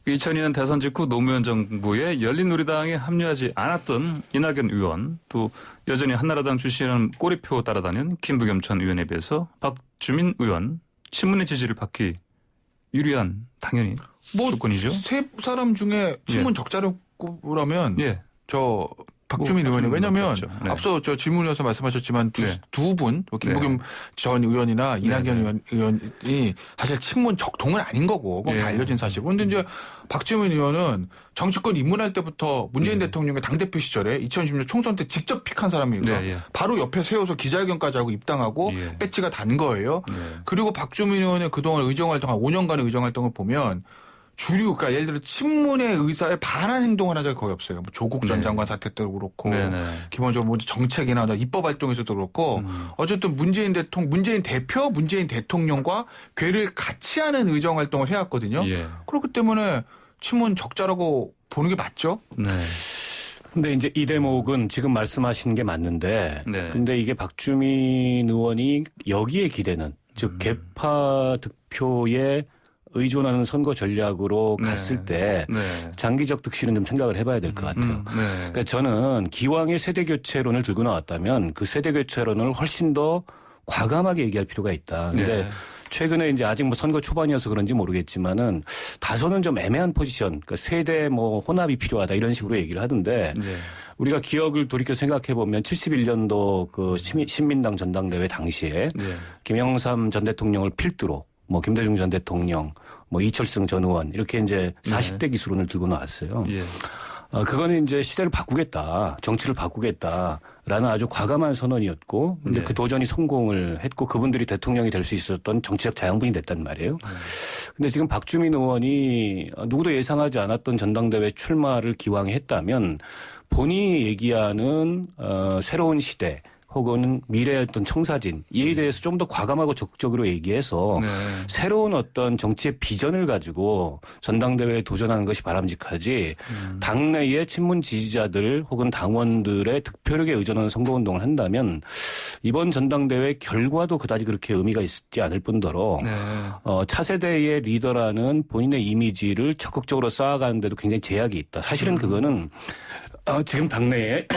[SPEAKER 2] 2002년 대선 직후 노무현 정부에 열린우리당에 합류하지 않았던 이낙연 의원 또 여전히 한나라당 출신은 꼬리표 따라다니는 김부겸 전 의원에 비해서 박주민 의원 친문의 지지를 받기 유리한 당연히 조건이죠.
[SPEAKER 6] 세 사람 중에 친문 적자를 꼽으라면
[SPEAKER 2] 예.
[SPEAKER 6] 저 박주민
[SPEAKER 2] 뭐,
[SPEAKER 6] 의원이 왜냐하면
[SPEAKER 2] 그렇죠. 네.
[SPEAKER 6] 앞서 저 질문에서 말씀하셨지만
[SPEAKER 2] 네.
[SPEAKER 6] 두 분, 김부겸 전 의원이나 이낙연 의원이 사실 친문 적동은 아닌 거고 그건 다
[SPEAKER 2] 예.
[SPEAKER 6] 알려진 사실이고 그런데 이제 박주민 의원은 정치권 입문할 때부터 문재인 대통령의 당대표 시절에 2016년 총선 때 직접 픽한 사람입니다.
[SPEAKER 2] 네, 예.
[SPEAKER 6] 바로 옆에 세워서 기자회견까지 하고 입당하고
[SPEAKER 2] 예.
[SPEAKER 6] 배지가 단 거예요.
[SPEAKER 2] 네.
[SPEAKER 6] 그리고 박주민 의원의 그동안 의정활동 한 5년간의 의정활동을 보면 주류, 그러니까 예를 들어 친문의 의사에 반한 행동을 한 적이 거의 없어요. 뭐 조국 전
[SPEAKER 2] 네.
[SPEAKER 6] 장관 사태 때도 그렇고,
[SPEAKER 2] 네네.
[SPEAKER 6] 기본적으로 뭐 정책이나 입법 활동에서도 그렇고, 어쨌든 문재인 대표, 문재인 대통령과 궤를 같이 하는 의정 활동을 해왔거든요.
[SPEAKER 2] 예.
[SPEAKER 6] 그렇기 때문에 친문 적자라고 보는 게 맞죠?
[SPEAKER 2] 네.
[SPEAKER 5] 근데 이제 이 대목은 지금 말씀하신 게 맞는데,
[SPEAKER 2] 네.
[SPEAKER 5] 근데 이게 박주민 의원이 여기에 기대는, 즉 개파 득표에 의존하는 선거 전략으로
[SPEAKER 2] 네.
[SPEAKER 5] 갔을 때
[SPEAKER 2] 네.
[SPEAKER 5] 장기적 득실은 좀 생각을 해봐야 될 것 같아요.
[SPEAKER 2] 네.
[SPEAKER 5] 그러니까 저는 기왕의 세대 교체론을 들고 나왔다면 그 세대 교체론을 훨씬 더 과감하게 얘기할 필요가 있다. 근데
[SPEAKER 2] 네.
[SPEAKER 5] 최근에 이제 아직 뭐 선거 초반이어서 그런지 모르겠지만은 다소는 좀 애매한 포지션, 그러니까 세대 뭐 혼합이 필요하다 이런 식으로 얘기를 하던데
[SPEAKER 2] 네.
[SPEAKER 5] 우리가 기억을 돌이켜 생각해 보면 71년도 그 신민당 전당대회 당시에
[SPEAKER 2] 네.
[SPEAKER 5] 김영삼 전 대통령을 필두로 뭐 김대중 전 대통령, 뭐 이철승 전 의원 이렇게 이제 40대 기수론을 들고 나왔어요.
[SPEAKER 2] 예.
[SPEAKER 5] 그거는 이제 시대를 바꾸겠다, 정치를 바꾸겠다라는 아주 과감한 선언이었고, 근데
[SPEAKER 2] 네.
[SPEAKER 5] 그 도전이 성공을 했고 그분들이 대통령이 될 수 있었던 정치적 자양분이 됐단 말이에요. 근데 지금 박주민 의원이 누구도 예상하지 않았던 전당대회 출마를 기왕에 했다면 본인이 얘기하는 새로운 시대. 혹은 미래의 어떤 청사진 이에 대해서 좀 더 과감하고 적극적으로 얘기해서
[SPEAKER 2] 네.
[SPEAKER 5] 새로운 어떤 정치의 비전을 가지고 전당대회에 도전하는 것이 바람직하지 당내의 친문 지지자들 혹은 당원들의 득표력에 의존하는 선거운동을 한다면 이번 전당대회 결과도 그다지 그렇게 의미가 있지 않을 뿐더러
[SPEAKER 2] 네.
[SPEAKER 5] 차세대의 리더라는 본인의 이미지를 적극적으로 쌓아가는 데도 굉장히 제약이 있다. 사실은 그거는 지금 당내에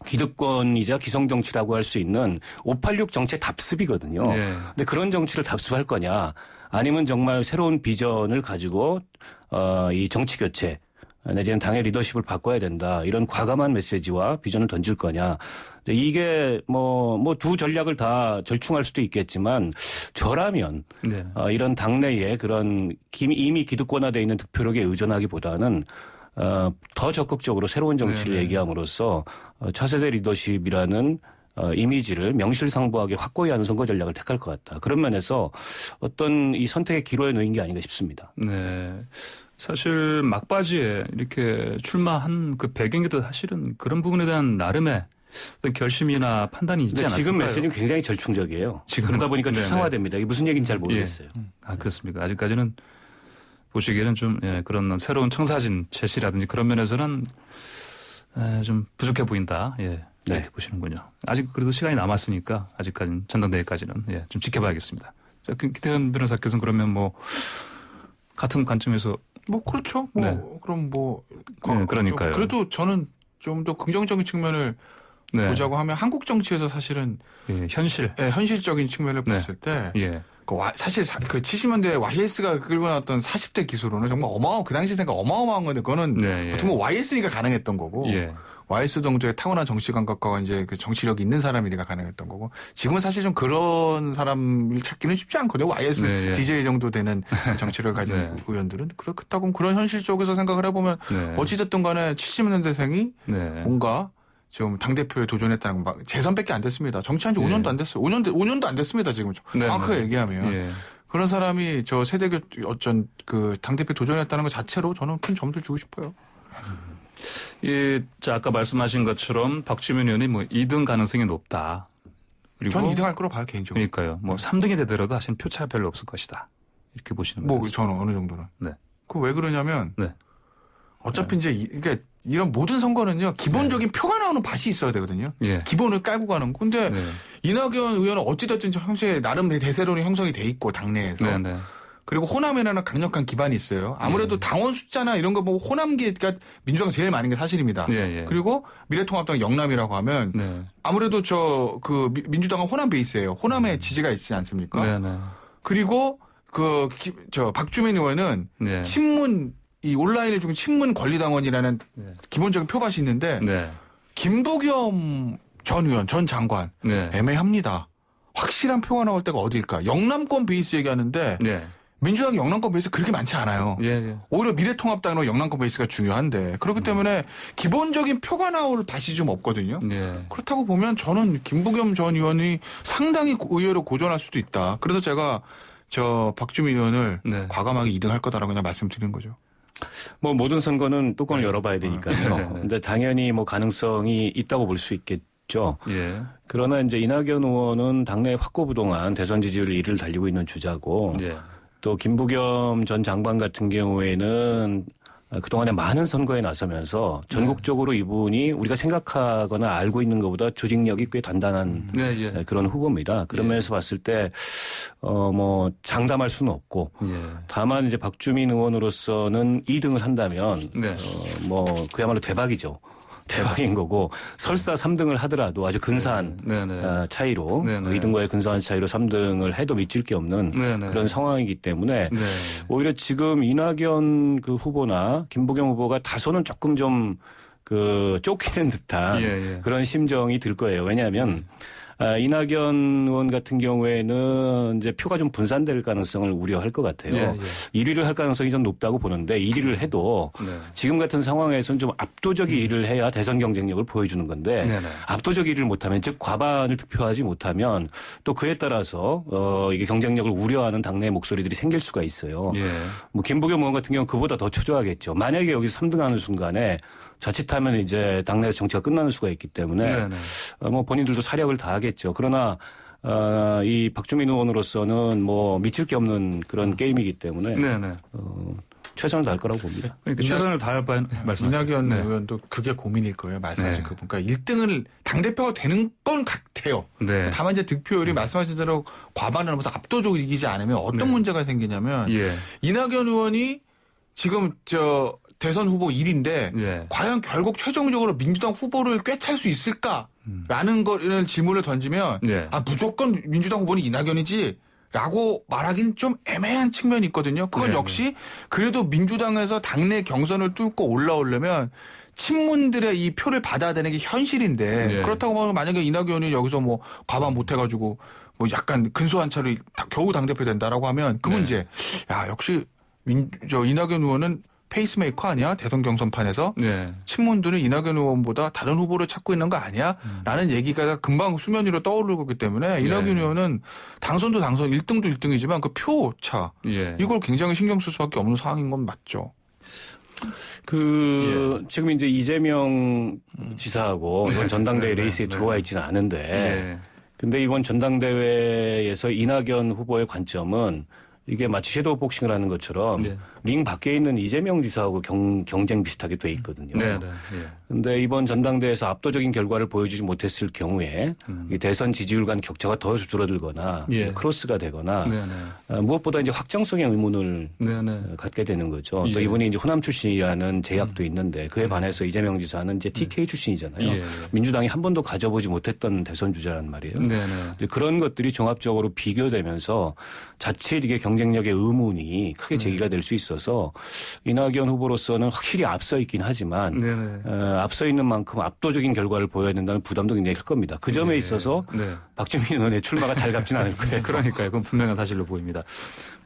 [SPEAKER 5] 기득권이자 기성정치라고 할 수 있는 586 정치의 답습이거든요.
[SPEAKER 2] 네.
[SPEAKER 5] 근데 그런 정치를 답습할 거냐 아니면 정말 새로운 비전을 가지고 이 정치 교체 내지는 당의 리더십을 바꿔야 된다. 이런 과감한 메시지와 비전을 던질 거냐. 이게 뭐 두 전략을 다 절충할 수도 있겠지만 저라면
[SPEAKER 2] 네.
[SPEAKER 5] 이런 당내에 그런 이미 기득권화되어 있는 득표력에 의존하기보다는 더 적극적으로 새로운 정치를
[SPEAKER 2] 네네.
[SPEAKER 5] 얘기함으로써 차세대 리더십이라는 이미지를 명실상부하게 확고히 하는 선거 전략을 택할 것 같다. 그런 면에서 어떤 이 선택의 기로에 놓인 게 아닌가 싶습니다.
[SPEAKER 2] 네. 사실 막바지에 이렇게 출마한 그 배경에도 사실은 그런 부분에 대한 나름의 어떤 결심이나 판단이 있지
[SPEAKER 5] 근데
[SPEAKER 2] 않았을까요?
[SPEAKER 5] 지금 메시지는 굉장히 절충적이에요. 그러다 보니까
[SPEAKER 2] 네네.
[SPEAKER 5] 추상화됩니다. 이게 무슨 얘기인지 잘 모르겠어요.
[SPEAKER 2] 아, 그렇습니까? 아직까지는 보시기에는 좀 그런 새로운 청사진 제시라든지 그런 면에서는 좀 부족해 보인다. 예. 이렇게 보시는군요. 아직 그래도 시간이 남았으니까 아직까지는 전당대회까지는 좀 지켜봐야겠습니다. 자, 기태현 변호사께서는 그러면 뭐 같은 관점에서
[SPEAKER 6] 뭐 그렇죠. 그럼
[SPEAKER 2] 그러니까요.
[SPEAKER 6] 그래도 저는 좀 더 긍정적인 측면을 보자고 하면 한국 정치에서 사실은 현실적인 측면을 봤을 때 사실 그 70년대 YS가 끌고 나왔던 40대 기수로는 정말 그 당시 생각 어마어마한 건데 그거는 어떻게 보면 YS니까 가능했던 거고 YS 정도의 타고난 정치 감각과 이제 그 정치력이 있는 사람이니까 가능했던 거고 지금은 사실 좀 그런 사람을 찾기는 쉽지 않거든요. YS DJ 정도 되는 정치력을 가진 의원들은 그렇다고 그런 현실 쪽에서 생각을 해보면 어찌됐든 간에 70년대생이 뭔가 지금 당대표에 도전했다는 건 재선밖에 안 됐습니다. 정치한 지 5년도 안 됐어요. 5년도 안 됐습니다. 지금 정확하게 얘기하면. 그런 사람이 저 세대 어쩐 그 당대표 도전했다는 것 자체로 저는 큰 점수를 주고 싶어요.
[SPEAKER 2] 아까 말씀하신 것처럼 박주민 의원이 뭐 2등 가능성이 높다. 그리고
[SPEAKER 6] 저는 2등 할 거로 봐요, 개인적으로.
[SPEAKER 2] 그러니까요. 뭐 3등이 되더라도 사실 표차가 별로 없을 것이다. 이렇게 보시는 거예요.
[SPEAKER 6] 저는 어느 정도는.
[SPEAKER 2] 네.
[SPEAKER 6] 그 왜 그러냐면 어차피 이제 그러니까 이런 모든 선거는요. 기본적인 표가 나오는 밭이 있어야 되거든요. 기본을 깔고 가는 거. 근데 이낙연 의원은 어찌됐든 형식에 나름 대세론이 형성이 돼 있고 당내에서. 그리고 호남에는 강력한 기반이 있어요. 아무래도 당원 숫자나 이런 거 보고 호남계가 민주당이 제일 많은 게 사실입니다. 그리고 미래통합당 영남이라고 하면 아무래도 그 민주당은 호남 베이스예요. 호남에 지지가 있지 않습니까? 그리고 박주민 의원은 친문 이 온라인을 중 친문 권리당원이라는 기본적인 표밭이 있는데 김부겸 전 의원, 전 장관 애매합니다. 확실한 표가 나올 때가 어딜까? 영남권 베이스 얘기하는데 민주당이 영남권 베이스 그렇게 많지 않아요. 오히려 미래통합당으로 영남권 베이스가 중요한데 그렇기 때문에 기본적인 표가 나올 밭이 좀 없거든요. 그렇다고 보면 저는 김부겸 전 의원이 상당히 의외로 고전할 수도 있다. 그래서 제가 박주민 의원을 과감하게 2등 할 거다라고 그냥 말씀드린 거죠.
[SPEAKER 5] 뭐 모든 선거는 뚜껑을 열어봐야 되니까요. 근데 당연히 뭐 가능성이 있다고 볼 수 있겠죠. 그러나 이제 이낙연 의원은 당내 확고부동한 대선 지지율 1위를 달리고 있는 주자고 또 김부겸 전 장관 같은 경우에는 그동안에 많은 선거에 나서면서 전국적으로 이분이 우리가 생각하거나 알고 있는 것보다 조직력이 꽤 단단한 그런 후보입니다. 그런 면에서 봤을 때 뭐 장담할 수는 없고 다만 이제 박주민 의원으로서는 2등을 한다면 뭐 그야말로 대박이죠. 대박인 거고 설사 3등을 하더라도 아주 근사한 차이로 2등과의 근사한 차이로 3등을 해도 미칠 게 없는 그런 상황이기 때문에 오히려 지금 이낙연 그 후보나 김부겸 후보가 다소는 조금 좀 그 쫓기는 듯한 그런 심정이 들 거예요. 왜냐하면 이낙연 의원 같은 경우에는 이제 표가 좀 분산될 가능성을 우려할 것 같아요. 1위를 할 가능성이 좀 높다고 보는데 1위를 해도 지금 같은 상황에서는 좀 압도적 1위를 해야 대선 경쟁력을 보여주는 건데 압도적 1위를 못하면 즉 과반을 득표하지 못하면 또 그에 따라서 이게 경쟁력을 우려하는 당내의 목소리들이 생길 수가 있어요. 뭐 김부겸 의원 같은 경우는 그보다 더 초조하겠죠. 만약에 여기서 3등하는 순간에 자칫하면 이제 당내에서 정치가 끝나는 수가 있기 때문에 뭐 본인들도 사력을 다하겠죠. 그러나 이 박주민 의원으로서는 뭐 미칠 게 없는 그런 게임이기 때문에 최선을 다할 거라고 봅니다.
[SPEAKER 2] 그러니까 최선을 다할 바에
[SPEAKER 6] 이낙연 의원도 그게 고민일 거예요. 말씀하신 그 그러니까 1등을 당대표가 되는 건 같아요. 다만 이제 득표율이 말씀하신 대로 과반을 넘어서 압도적으로 이기지 않으면 어떤 문제가 생기냐면 이낙연 의원이 지금 대선 후보 1위인데 과연 결국 최종적으로 민주당 후보를 꿰찰 수 있을까라는 거를 질문을 던지면 무조건 민주당 후보는 이낙연이지 라고 말하기는 좀 애매한 측면이 있거든요. 그건 역시 그래도 민주당에서 당내 경선을 뚫고 올라오려면 친문들의 이 표를 받아야 되는 게 현실인데 그렇다고 하면 만약에 이낙연이 여기서 뭐 과반 못해가지고 뭐 약간 근소한 차로 겨우 당대표 된다라고 하면 그 문제 역시 이낙연 의원은 페이스메이커 아니야? 대선 경선판에서 친문들은 이낙연 의원보다 다른 후보를 찾고 있는 거 아니야? 라는 얘기가 금방 수면 위로 떠오르고 있기 때문에 이낙연 의원은 당선도 당선 1등도 1등이지만 그 표차 이걸 굉장히 신경 쓸 수밖에 없는 상황인 건 맞죠.
[SPEAKER 5] 지금 이제 이재명 지사하고 이번 전당대회 레이스에 들어와 있지는 않은데 근데 이번 전당대회에서 이낙연 후보의 관점은 이게 마치 섀도우 복싱을 하는 것처럼 링 밖에 있는 이재명 지사하고 경쟁 비슷하게 돼 있거든요. 그런데 이번 전당대회에서 압도적인 결과를 보여주지 못했을 경우에 이 대선 지지율 간 격차가 더 줄어들거나 크로스가 되거나 무엇보다 이제 확정성의 의문을 갖게 되는 거죠. 또 이분이 이제 호남 출신이라는 제약도 있는데 그에 반해서 이재명 지사는 이제 TK 출신이잖아요. 민주당이 한 번도 가져보지 못했던 대선 주자란 말이에요. 그런 것들이 종합적으로 비교되면서 자칫 이게 경쟁력의 의문이 크게 제기가 될 수 있어서 이낙연 후보로서는 확실히 앞서 있긴 하지만 앞서 있는 만큼 압도적인 결과를 보여야 된다는 부담도 굉장히 클 겁니다. 그 점에 있어서 박주민 의원의 출마가 달갑지는 않을 거예요.
[SPEAKER 2] 그러니까요. 그건 분명한 사실로 보입니다.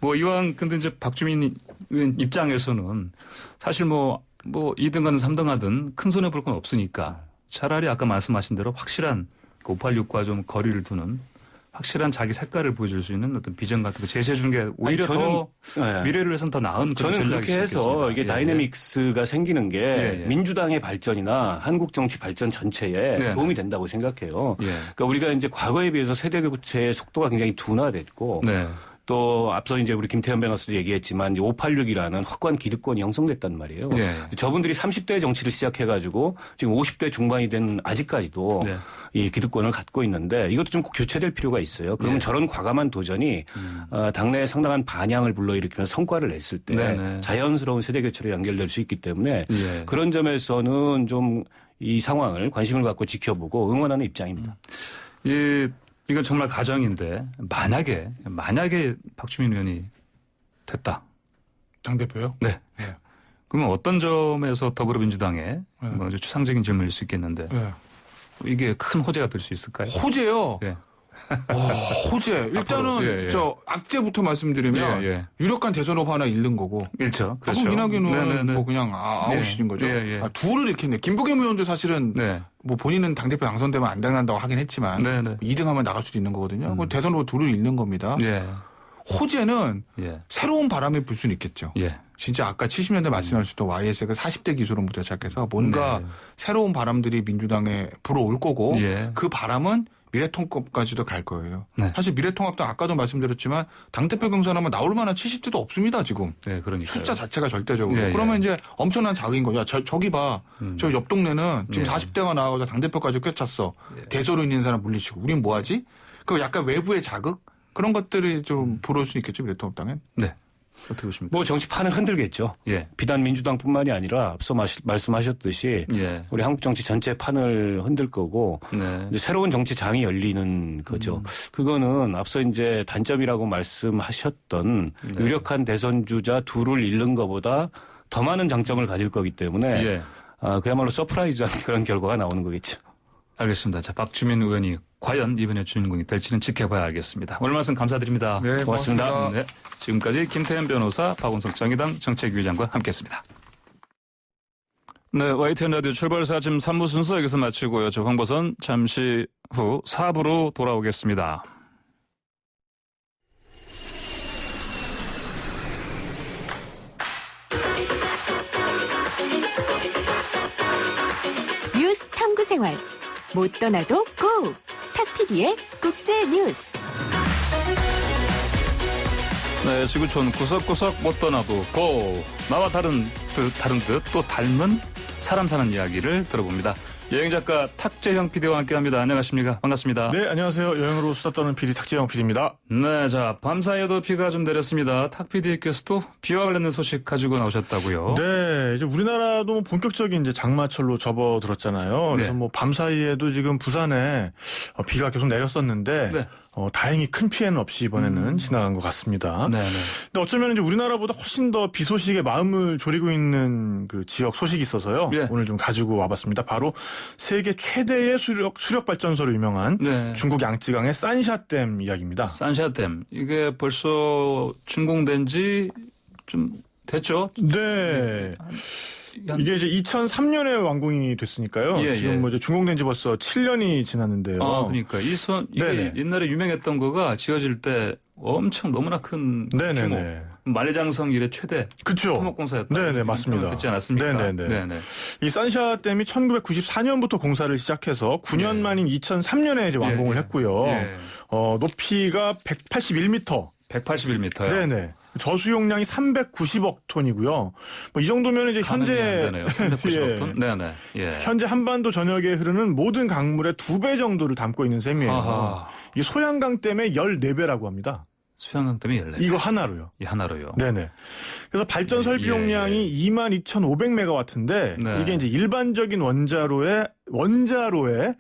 [SPEAKER 2] 뭐 이왕 근데 이제 박주민 의원 입장에서는 사실 뭐 2등 하든 3등 하든 큰 손해 볼 건 없으니까 차라리 아까 말씀하신 대로 확실한 586과 좀 거리를 두는 확실한 자기 색깔을 보여줄 수 있는 어떤 비전 같은 거 제시해 주는 게 오히려 더 미래를 위해서는 더 나은 그런
[SPEAKER 5] 저는
[SPEAKER 2] 전략이
[SPEAKER 5] 그렇게 해서 이게 다이내믹스가 생기는 게 민주당의 발전이나 한국 정치 발전 전체에 도움이 된다고 생각해요. 그러니까 우리가 이제 과거에 비해서 세대 교체의 속도가 굉장히 둔화됐고 또 앞서 이제 우리 김태현 변호사도 얘기했지만 586이라는 확고한 기득권이 형성됐단 말이에요. 저분들이 30대 정치를 시작해가지고 지금 50대 중반이 된 아직까지도 이 기득권을 갖고 있는데 이것도 좀 꼭 교체될 필요가 있어요. 그러면 저런 과감한 도전이 당내에 상당한 반향을 불러일으키는 성과를 냈을 때 자연스러운 세대 교체로 연결될 수 있기 때문에 그런 점에서는 좀 이 상황을 관심을 갖고 지켜보고 응원하는 입장입니다.
[SPEAKER 2] 이건 정말 가정인데 만약에 박주민 의원이 됐다.
[SPEAKER 6] 당대표요?
[SPEAKER 2] 네. 그러면 어떤 점에서 더불어민주당에 뭐 추상적인 질문일 수 있겠는데 이게 큰 호재가 될 수 있을까요?
[SPEAKER 6] 호재요? 호재. 일단은 저 악재부터 말씀드리면 유력한 대선 후보 하나 잃는 거고.
[SPEAKER 2] 그렇죠.
[SPEAKER 6] 방금 이낙연 의원은 뭐 그냥 아웃인 거죠. 둘을 잃겠네. 김부겸 의원도 사실은 뭐 본인은 당대표 당선되면 안 당한다고 하긴 했지만 2등 하면 나갈 수도 있는 거거든요. 대선 후보 둘을 잃는 겁니다. 호재는 새로운 바람이 불 수는 있겠죠. 진짜 아까 70년대 말씀하셨던 YS가 40대 기술원부터 시작해서 뭔가 새로운 바람들이 민주당에 불어올 거고 그 바람은 미래통합까지도 갈 거예요. 사실 미래통합도 아까도 말씀드렸지만 당대표 경선하면 나올 만한 70대도 없습니다, 지금.
[SPEAKER 2] 그러니까요.
[SPEAKER 6] 숫자 자체가 절대적으로. 그러면 이제 엄청난 자극인 거죠. 야, 저기 봐. 저 옆 동네는 지금 40대가 나와서 당대표까지 꿰찼어. 대서로 있는 사람 물리치고. 우린 뭐 하지? 그 약간 외부의 자극? 그런 것들이 좀 불어올 수 있겠죠, 미래통합당엔.
[SPEAKER 2] 어떻게 보십니까?
[SPEAKER 5] 뭐 정치판을 흔들겠죠. 비단 민주당뿐만이 아니라 앞서 말씀하셨듯이 우리 한국 정치 전체 판을 흔들 거고 이제 새로운 정치장이 열리는 거죠. 그거는 앞서 이제 단점이라고 말씀하셨던 유력한 대선 주자 둘을 잃는 것보다 더 많은 장점을 가질 거기 때문에 그야말로 서프라이즈한 그런 결과가 나오는 거겠죠.
[SPEAKER 2] 알겠습니다. 자, 박주민 의원이 과연 이번에 주인공이 될지는 지켜봐야 알겠습니다. 오늘 말씀 감사드립니다.
[SPEAKER 6] 고맙습니다.
[SPEAKER 2] 지금까지 김태현 변호사, 박원석 정의당 정책위원장과 함께했습니다. YTN 라디오 출발사 지금 3부 순서 여기서 마치고요. 저 황보선 잠시 후 4부로 돌아오겠습니다.
[SPEAKER 1] 뉴스 탐구 생활 못 떠나도 고! 탁PD의 국제 뉴스.
[SPEAKER 2] 지구촌 구석구석 못 떠나도 고! 나와 다른 듯 또 닮은 사람 사는 이야기를 들어봅니다. 여행작가 탁재형 PD와 함께합니다. 안녕하십니까? 반갑습니다.
[SPEAKER 8] 네, 안녕하세요. 여행으로 수다 떠는 PD 탁재형 PD입니다.
[SPEAKER 2] 네, 자, 밤사이에도 비가 좀 내렸습니다. 탁 PD께서도 비와 관련된 소식 가지고 나오셨다고요?
[SPEAKER 8] 네, 이제 우리나라도 본격적인 이제 장마철로 접어들었잖아요. 그래서 뭐 밤사이에도 지금 부산에 비가 계속 내렸었는데 다행히 큰 피해는 없이 이번에는 지나간 것 같습니다. 근데 어쩌면 이제 우리나라보다 훨씬 더 비 소식에 마음을 졸이고 있는 그 지역 소식이 있어서요. 오늘 좀 가지고 와봤습니다. 바로 세계 최대의 수력 발전소로 유명한 중국 양쯔강의 산샤댐 이야기입니다.
[SPEAKER 2] 산샤댐. 이게 벌써 준공된 지 좀 됐죠?
[SPEAKER 8] 네. 이게 이제 2003년에 완공이 됐으니까요. 지금 뭐 이제 준공된 지 벌써 7년이 지났는데요.
[SPEAKER 2] 그러니까 이게 옛날에 유명했던 거가 지어질 때 엄청 너무나 큰 규모. 만리장성 이래 최대
[SPEAKER 8] 그렇죠.
[SPEAKER 2] 토목공사였다.
[SPEAKER 8] 네네 맞습니다.
[SPEAKER 2] 듣지 않았습니까?
[SPEAKER 8] 네네. 이 산샤 댐이 1994년부터 공사를 시작해서 9년 만인 2003년에 이제 완공을 했고요. 높이가 181m.
[SPEAKER 2] 181m요.
[SPEAKER 8] 네네. 저수용량이 390억 톤이고요. 뭐 이 정도면 이제 현재
[SPEAKER 2] 390억 톤. 네네. 예.
[SPEAKER 8] 현재 한반도 전역에 흐르는 모든 강물의 2배 정도를 담고 있는 셈이에요.
[SPEAKER 2] 아하.
[SPEAKER 8] 이게 소양강 댐의 14배라고 합니다.
[SPEAKER 2] 수양강 댐이 14배.
[SPEAKER 8] 이거 하나로요.
[SPEAKER 2] 이 하나로요.
[SPEAKER 8] 네네. 그래서 발전 설비 용량이 22,500메가와트인데
[SPEAKER 2] 네.
[SPEAKER 8] 이게 이제 일반적인 원자로의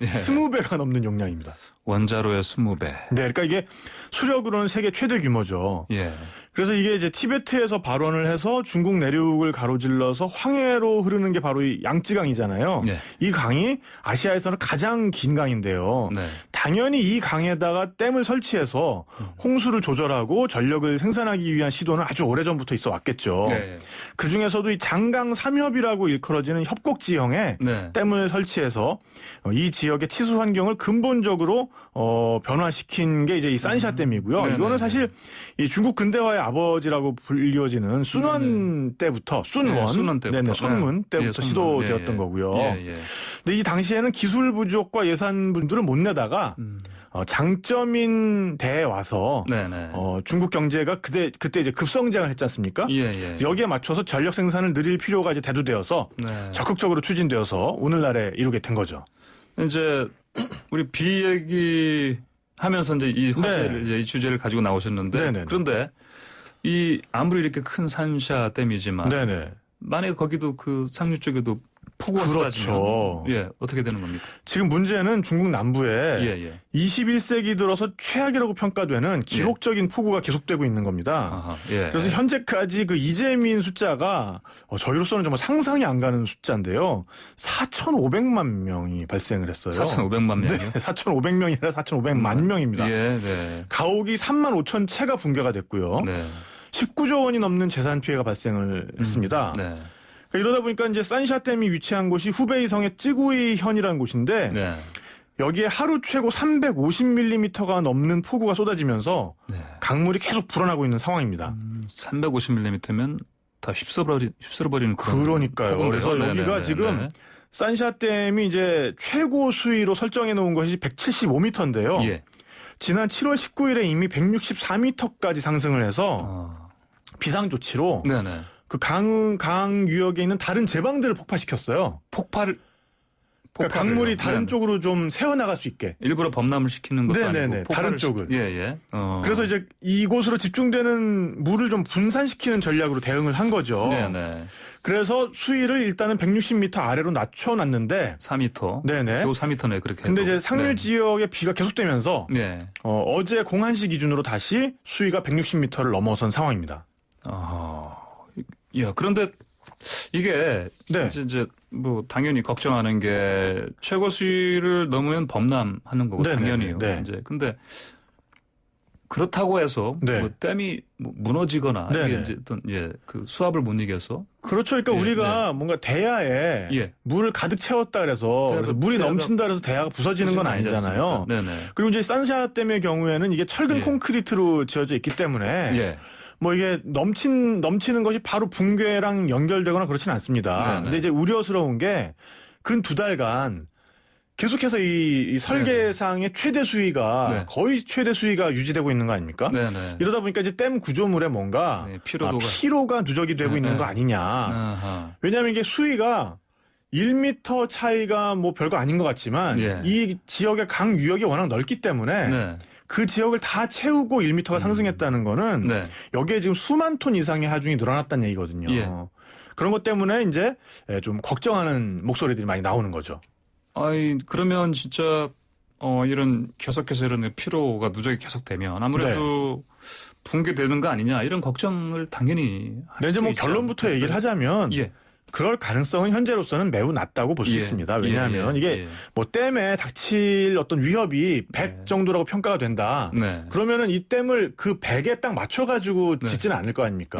[SPEAKER 8] 20배가 넘는 용량입니다.
[SPEAKER 2] 원자로의 20배.
[SPEAKER 8] 네, 그러니까 이게 수력으로는 세계 최대 규모죠.
[SPEAKER 2] 예.
[SPEAKER 8] 그래서 이게 이제 티베트에서 발원을 해서 중국 내륙을 가로질러서 황해로 흐르는 게 바로 이 양쯔강이잖아요.
[SPEAKER 2] 네.
[SPEAKER 8] 이 강이 아시아에서는 가장 긴 강인데요.
[SPEAKER 2] 네.
[SPEAKER 8] 당연히 이 강에다가 댐을 설치해서 홍수를 조절하고 전력을 생산하기 위한 시도는 아주 오래전부터 있어 왔겠죠.
[SPEAKER 2] 네.
[SPEAKER 8] 그중에서도 이 장강 삼협이라고 일컬어지는 협곡지형에
[SPEAKER 2] 네.
[SPEAKER 8] 댐을 설치해서 이 지역의 치수 환경을 근본적으로 변화시킨 게 이제 이 산샤 댐이고요.
[SPEAKER 2] 네네.
[SPEAKER 8] 이거는 사실 이 중국 근대화의 아버지라고 불리워지는 순원 때부터 순원
[SPEAKER 2] 때부터.
[SPEAKER 8] 네네, 손문 때부터
[SPEAKER 2] 손문.
[SPEAKER 8] 시도되었던 거고요. 근데 이 당시에는 기술 부족과 예산 분들을 못 내다가 장점인 대에 와서 중국 경제가 그때 이제 급성장을 했지 않습니까? 그래서 여기에 맞춰서 전력 생산을 늘릴 필요가 이제 대두되어서 적극적으로 추진되어서 오늘날에 이루게 된 거죠.
[SPEAKER 2] 이제 우리 비 얘기 하면서 이제 이 화제를 이제 이 주제를 가지고 나오셨는데 그런데 이 아무리 이렇게 큰 산샤 댐이지만 만약에 거기도 그 상류 쪽에도 폭우가 쏟아지면 어떻게 되는 겁니까?
[SPEAKER 8] 지금 문제는 중국 남부에 21세기 들어서 최악이라고 평가되는 기록적인 폭우가 계속되고 있는 겁니다. 그래서 현재까지 그 이재민 숫자가 저희로서는 정말 상상이 안 가는 숫자인데요. 4,500만 명이 발생을 했어요.
[SPEAKER 2] 4,500만 명이요?
[SPEAKER 8] 네, 4,500명이 아니라 4,500만 명입니다. 가옥이 3만 5천 채가 붕괴가 됐고요. 19조 원이 넘는 재산 피해가 발생을 했습니다. 이러다 보니까 이제 산샤댐이 위치한 곳이 후베이성의 찌구이현이라는 곳인데 여기에 하루 최고 350mm가 넘는 폭우가 쏟아지면서 강물이 계속 불어나고 있는 상황입니다.
[SPEAKER 2] 350mm면 다 휩쓸어버리는
[SPEAKER 8] 그러니까요. 그래서 여기가 지금 산샤댐이 이제 최고 수위로 설정해 놓은 것이 175m인데요. 지난 7월 19일에 이미 164m까지 상승을 해서 비상조치로 그 강 유역에 있는 다른 제방들을 폭파시켰어요. 그러니까 강물이 다른 쪽으로 좀 새어나갈 수 있게.
[SPEAKER 2] 일부러 범람을 시키는 것도 아니고.
[SPEAKER 8] 다른 쪽을. 그래서 이제 이곳으로 집중되는 물을 좀 분산시키는 전략으로 대응을 한 거죠. 그래서 수위를 일단은 160m 아래로 낮춰놨는데
[SPEAKER 2] 4m.
[SPEAKER 8] 네네.
[SPEAKER 2] 겨우 4m네 그렇게.
[SPEAKER 8] 근데 이제 상류 지역에 비가 계속되면서 어제 0시 기준으로 다시 수위가 160m를 넘어선 상황입니다.
[SPEAKER 2] 그런데 이게 이제 뭐 당연히 걱정하는 게 최고 수위를 넘으면 범람하는 거고 당연히요. 이제 근데 그렇다고 해서 뭐 댐이 무너지거나 이게 이제 어떤 그 수압을 못 이겨서
[SPEAKER 8] 그렇죠. 그러니까 우리가 뭔가 대야에 물을 가득 채웠다 그래서 물이 넘친다 그래서 대야가 부서지는 건 아니잖아요. 그리고 이제 산샤댐의 경우에는 이게 철근 콘크리트로 지어져 있기 때문에 뭐 이게 넘치는 것이 바로 붕괴랑 연결되거나 그렇진 않습니다. 근데 이제 우려스러운 게 근 2달간 계속해서 이 설계상의 최대 수위가 거의 최대 수위가 유지되고 있는 거 아닙니까? 이러다 보니까 이제 댐 구조물에 뭔가 피로가 누적이 되고 있는 거 아니냐. 왜냐하면 이게 수위가 1m 차이가 뭐 별거 아닌 것 같지만 이 지역의 강 유역이 워낙 넓기 때문에 그 지역을 다 채우고 1m가 상승했다는 거는 여기에 지금 수만 톤 이상의 하중이 늘어났다는 얘기거든요. 그런 것 때문에 이제 좀 걱정하는 목소리들이 많이 나오는 거죠.
[SPEAKER 2] 그러면 진짜 이런 계속해서 이런 피로가 누적이 계속되면 아무래도 붕괴되는 거 아니냐 이런 걱정을 당연히
[SPEAKER 8] 네, 이제 뭐 결론부터 얘기를 하자면 그럴 가능성은 현재로서는 매우 낮다고 볼 수 있습니다. 왜냐하면 이게 뭐 댐에 닥칠 어떤 위협이 100 정도라고 평가가 된다. 그러면은 이 댐을 그 100에 딱 맞춰가지고 짓지는 않을 거 아닙니까?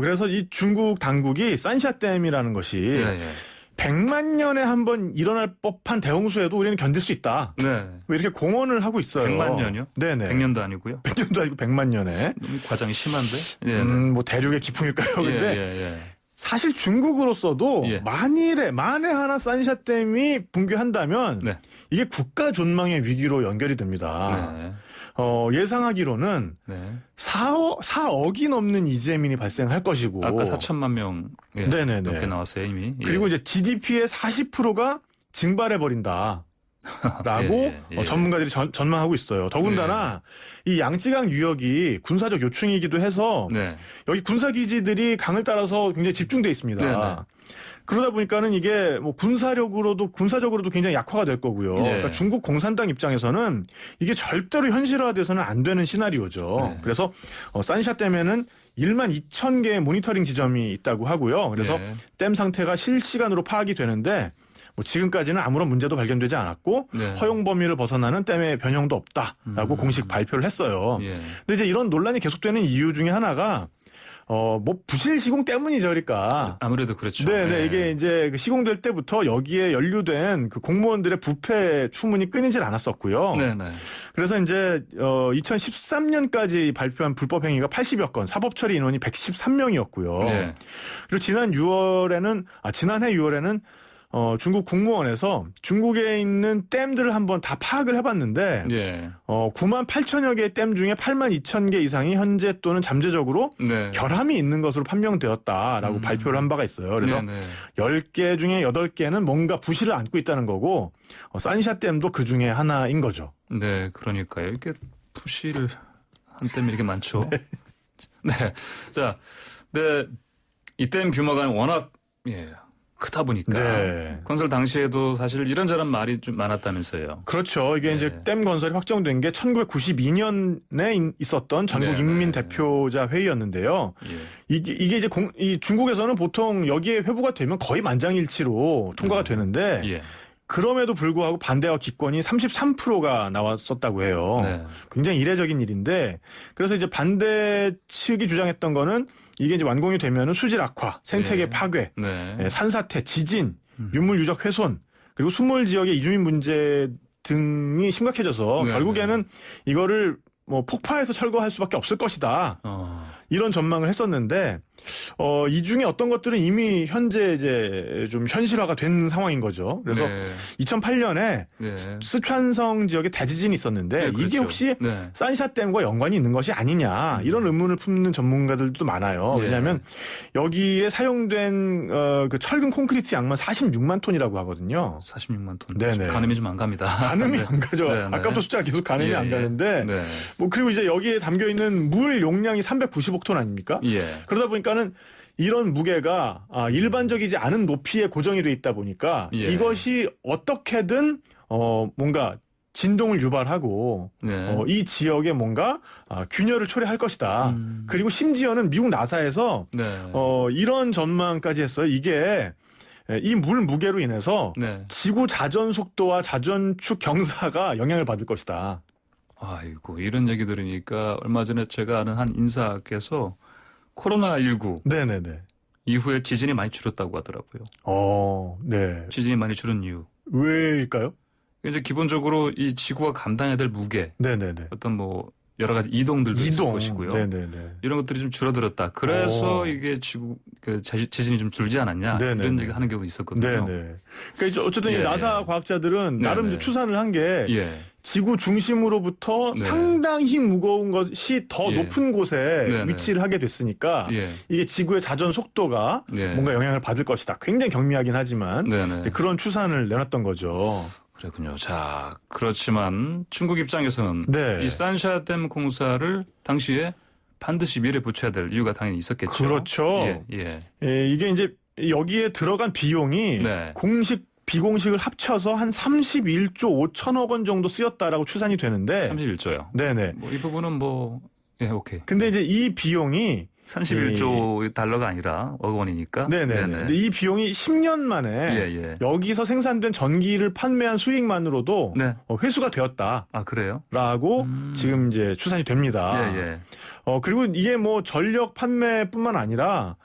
[SPEAKER 8] 그래서 이 중국 당국이 산샤댐이라는 것이 100만 년에 한 번 일어날 법한 대홍수에도 우리는 견딜 수 있다.
[SPEAKER 2] 네.
[SPEAKER 8] 이렇게 공언을 하고 있어요.
[SPEAKER 2] 100만 년이요?
[SPEAKER 8] 네네.
[SPEAKER 2] 100년도 아니고요.
[SPEAKER 8] 100년도 아니고 100만 년에.
[SPEAKER 2] 너무 과장이 심한데? 예.
[SPEAKER 8] 뭐 대륙의 기풍일까요? 근데 사실 중국으로서도 만에 하나 산샤댐이 붕괴한다면
[SPEAKER 2] 네.
[SPEAKER 8] 이게 국가 존망의 위기로 연결이 됩니다.
[SPEAKER 2] 네.
[SPEAKER 8] 예상하기로는
[SPEAKER 2] 네.
[SPEAKER 8] 4억이 넘는 이재민이 발생할 것이고
[SPEAKER 2] 아까 4천만 명 넘게 나왔어요 이미.
[SPEAKER 8] 그리고 이제 GDP의 40%가 증발해버린다. 라고 전문가들이 전망하고 있어요. 더군다나 이 양쯔강 유역이 군사적 요충이기도 해서 여기 군사기지들이 강을 따라서 굉장히 집중돼 있습니다. 그러다 보니까는 이게 뭐 군사적으로도 굉장히 약화가 될 거고요. 그러니까 중국 공산당 입장에서는 이게 절대로 현실화돼서는 안 되는 시나리오죠. 그래서 산샤댐에는 1만 2천 개의 모니터링 지점이 있다고 하고요. 그래서 댐 상태가 실시간으로 파악이 되는데 뭐 지금까지는 아무런 문제도 발견되지 않았고 허용 범위를 벗어나는 댐의 변형도 없다라고 공식 발표를 했어요. 근데 이제 이런 논란이 계속되는 이유 중에 하나가 뭐 부실 시공 때문이죠, 그러니까.
[SPEAKER 2] 아무래도 그렇죠.
[SPEAKER 8] 네네. 이게 이제 시공될 때부터 여기에 연루된 그 공무원들의 부패 추문이 끊이질 않았었고요. 네네. 그래서 이제 2013년까지 발표한 불법 행위가 80여 건, 사법 처리 인원이 113명이었고요. 그리고 지난해 6월에는 중국 국무원에서 중국에 있는 댐들을 한번 다 파악을 해봤는데 9만 8천여 개의 댐 중에 8만 2천 개 이상이 현재 또는 잠재적으로 결함이 있는 것으로 판명되었다라고 발표를 한 바가 있어요. 그래서 10개 중에 8개는 뭔가 부실을 안고 있다는 거고 산샤댐도 그 중에 하나인 거죠.
[SPEAKER 2] 네, 그러니까요. 이렇게 부실을 한 댐이 이렇게 많죠. 네. 자, 이 댐 규모가 워낙 크다 보니까 건설 당시에도 사실 이런저런 말이 좀 많았다면서요.
[SPEAKER 8] 그렇죠. 이게 이제 댐 건설이 확정된 게 1992년에 있었던 전국 인민 대표자 회의였는데요. 이게 이제 이 중국에서는 보통 여기에 회부가 되면 거의 만장일치로 통과가 되는데 그럼에도 불구하고 반대와 기권이 33%가 나왔었다고 해요. 굉장히 이례적인 일인데 그래서 이제 반대 측이 주장했던 거는 이게 이제 완공이 되면은 수질 악화, 생태계 파괴, 산사태, 지진, 유물 유적 훼손, 그리고 수몰 지역의 이주민 문제 등이 심각해져서 결국에는 이거를 뭐 폭파해서 철거할 수밖에 없을 것이다. 이런 전망을 했었는데 이 중에 어떤 것들은 이미 현재 이제 좀 현실화가 된 상황인 거죠. 그래서 2008년에 스촨성 지역에 대지진이 있었는데 이게 혹시 산샤댐과 연관이 있는 것이 아니냐 이런 의문을 품는 전문가들도 많아요. 왜냐하면 여기에 사용된 그 철근 콘크리트 양만 46만 톤이라고 하거든요.
[SPEAKER 2] 46만 톤.
[SPEAKER 8] 네네.
[SPEAKER 2] 가늠이 좀 안 갑니다.
[SPEAKER 8] 가늠이 안 가죠. 아까부터 숫자가 계속 가늠이 안 가는데 뭐 그리고 이제 여기에 담겨 있는 물 용량이 395톤 아닙니까? 그러다 보니까는 이런 무게가 일반적이지 않은 높이에 고정이 돼 있다 보니까 이것이 어떻게든 뭔가 진동을 유발하고 이 지역에 뭔가 균열을 초래할 것이다. 그리고 심지어는 미국 나사에서 이런 전망까지 했어요. 이게 이 물 무게로 인해서 지구 자전 속도와 자전축 경사가 영향을 받을 것이다.
[SPEAKER 2] 아이고 이런 얘기 들으니까 얼마 전에 제가 아는 한 인사께서 코로나19 이후에 지진이 많이 줄었다고 하더라고요. 지진이 많이 줄은 이유.
[SPEAKER 8] 왜일까요?
[SPEAKER 2] 이제 기본적으로 이 지구가 감당해야 될 무게, 어떤 뭐 여러 가지 이동들도 있을 것이고요. 이런 것들이 좀 줄어들었다. 그래서 이게 지구 지진이 좀 줄지 않았냐 이런 얘기 하는 경우도 있었거든요.
[SPEAKER 8] 그러니까 어쨌든 나사 과학자들은 나름 추산을 한 게 지구 중심으로부터 상당히 무거운 것이 더 높은 곳에 위치를 하게 됐으니까 이게 지구의 자전 속도가 뭔가 영향을 받을 것이다. 굉장히 경미하긴 하지만 그런 추산을 내놨던 거죠.
[SPEAKER 2] 그렇군요. 자, 그렇지만 중국 입장에서는 이 산샤댐 공사를 당시에 반드시 밀어붙여야 될 이유가 당연히 있었겠죠.
[SPEAKER 8] 그렇죠. 이게 이제 여기에 들어간 비용이 공식 비공식을 합쳐서 한 31조 5천억 원 정도 쓰였다라고 추산이 되는데
[SPEAKER 2] 31조요. 뭐 이 부분은 오케이.
[SPEAKER 8] 근데 이제 이 비용이
[SPEAKER 2] 31조 달러가 아니라 억 원이니까.
[SPEAKER 8] 근데 이 비용이 10년 만에 여기서 생산된 전기를 판매한 수익만으로도 회수가 되었다.
[SPEAKER 2] 아, 그래요?
[SPEAKER 8] 라고 지금 이제 추산이 됩니다. 그리고 이게 뭐 전력 판매뿐만 아니라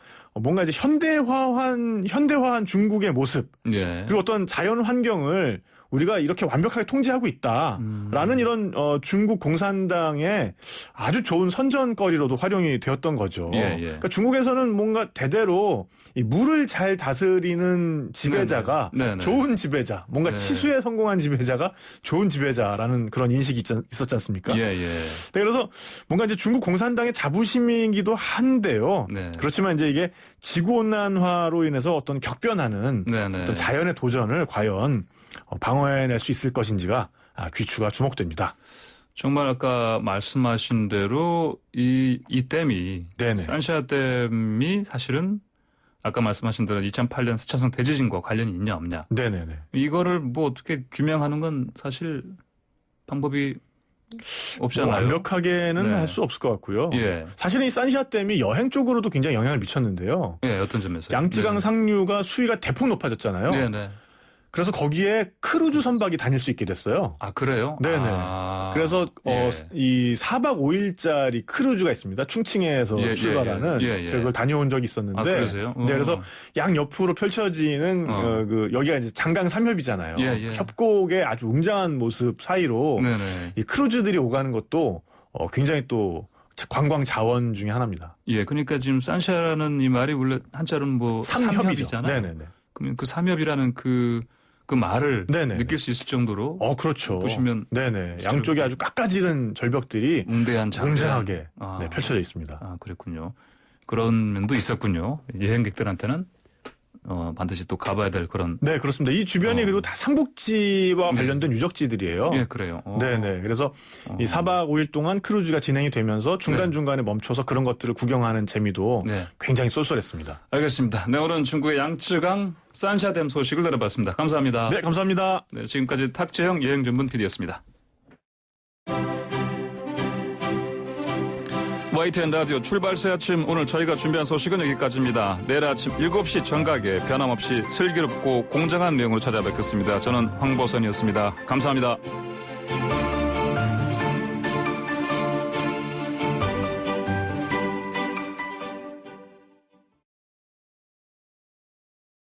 [SPEAKER 8] 뭔가 이제 현대화한 중국의 모습
[SPEAKER 2] 예.
[SPEAKER 8] 그리고 어떤 자연 환경을 우리가 이렇게 완벽하게 통제하고 있다라는 이런 중국 공산당의 아주 좋은 선전거리로도 활용이 되었던 거죠.
[SPEAKER 2] 예.
[SPEAKER 8] 그러니까 중국에서는 뭔가 대대로 이 물을 잘 다스리는 지배자가
[SPEAKER 2] 네네.
[SPEAKER 8] 좋은 지배자, 뭔가
[SPEAKER 2] 네.
[SPEAKER 8] 치수에 성공한 지배자가 좋은 지배자라는 그런 인식이 있었지 않습니까?
[SPEAKER 2] 예.
[SPEAKER 8] 네, 그래서 뭔가 이제 중국 공산당의 자부심이기도 한데요.
[SPEAKER 2] 네.
[SPEAKER 8] 그렇지만 이제 이게 지구온난화로 인해서 어떤 격변하는
[SPEAKER 2] 네네.
[SPEAKER 8] 어떤 자연의 도전을 과연 방어해낼 수 있을 것인지가 귀추가 주목됩니다.
[SPEAKER 2] 정말 아까 말씀하신 대로 이 댐이
[SPEAKER 8] 네네.
[SPEAKER 2] 산샤 댐이 사실은 아까 말씀하신 대로 2008년 스촨성 대지진과 관련이 있냐 없냐.
[SPEAKER 8] 네네네.
[SPEAKER 2] 이거를 뭐 어떻게 규명하는 건 사실 방법이 없잖아요.
[SPEAKER 8] 완벽하게는
[SPEAKER 2] 네.
[SPEAKER 8] 할 수 없을 것 같고요.
[SPEAKER 2] 예.
[SPEAKER 8] 사실은 이 산샤댐이 여행 쪽으로도 굉장히 영향을 미쳤는데요.
[SPEAKER 2] 예, 어떤 점에서?
[SPEAKER 8] 양쯔강 상류가 수위가 대폭 높아졌잖아요.
[SPEAKER 2] 네네.
[SPEAKER 8] 그래서 거기에 크루즈 선박이 다닐 수 있게 됐어요.
[SPEAKER 2] 아, 그래요?
[SPEAKER 8] 네네. 그래서
[SPEAKER 2] 예.
[SPEAKER 8] 이 4박 5일짜리 크루즈가 있습니다. 충칭에서 출발하는 제가 그걸 다녀온 적이 있었는데,
[SPEAKER 2] 아, 그러세요?
[SPEAKER 8] 네, 그래서 양 옆으로 펼쳐지는 여기가 이제 장강 삼협이잖아요. 협곡의 아주 웅장한 모습 사이로
[SPEAKER 2] 네네.
[SPEAKER 8] 이 크루즈들이 오가는 것도 굉장히 또 관광 자원 중에 하나입니다.
[SPEAKER 2] 예, 그러니까 지금 산샤라는 이 말이 원래 한자로는 뭐 삼협이잖아요.
[SPEAKER 8] 네네네.
[SPEAKER 2] 그러면 그 삼협이라는 그 말을
[SPEAKER 8] 네네네.
[SPEAKER 2] 느낄 수 있을 정도로
[SPEAKER 8] 그렇죠.
[SPEAKER 2] 보시면
[SPEAKER 8] 네네. 양쪽에 아주 깎아지른 절벽들이
[SPEAKER 2] 웅대한 장면.
[SPEAKER 8] 웅장하게 펼쳐져 있습니다.
[SPEAKER 2] 아, 그랬군요. 그런 면도 있었군요. 여행객들한테는 반드시 또 가봐야 될 그런.
[SPEAKER 8] 네, 그렇습니다. 이 주변이 그리고 다 삼국지와 관련된 유적지들이에요.
[SPEAKER 2] 예, 그래요.
[SPEAKER 8] 네네. 그래서 이 4박 5일 동안 크루즈가 진행이 되면서 중간중간에 멈춰서 그런 것들을 구경하는 재미도 굉장히 쏠쏠했습니다.
[SPEAKER 2] 알겠습니다. 네, 오늘은 중국의 양쯔강 산샤댐 소식을 들어봤습니다. 감사합니다.
[SPEAKER 8] 네, 감사합니다.
[SPEAKER 2] 네, 지금까지 탁재형 여행 전문 PD였습니다. YTN 라디오 출발새 아침 오늘 저희가 준비한 소식은 여기까지입니다. 내일 아침 7시 정각에 변함없이 슬기롭고 공정한 내용으로 찾아뵙겠습니다. 저는 황보선이었습니다. 감사합니다.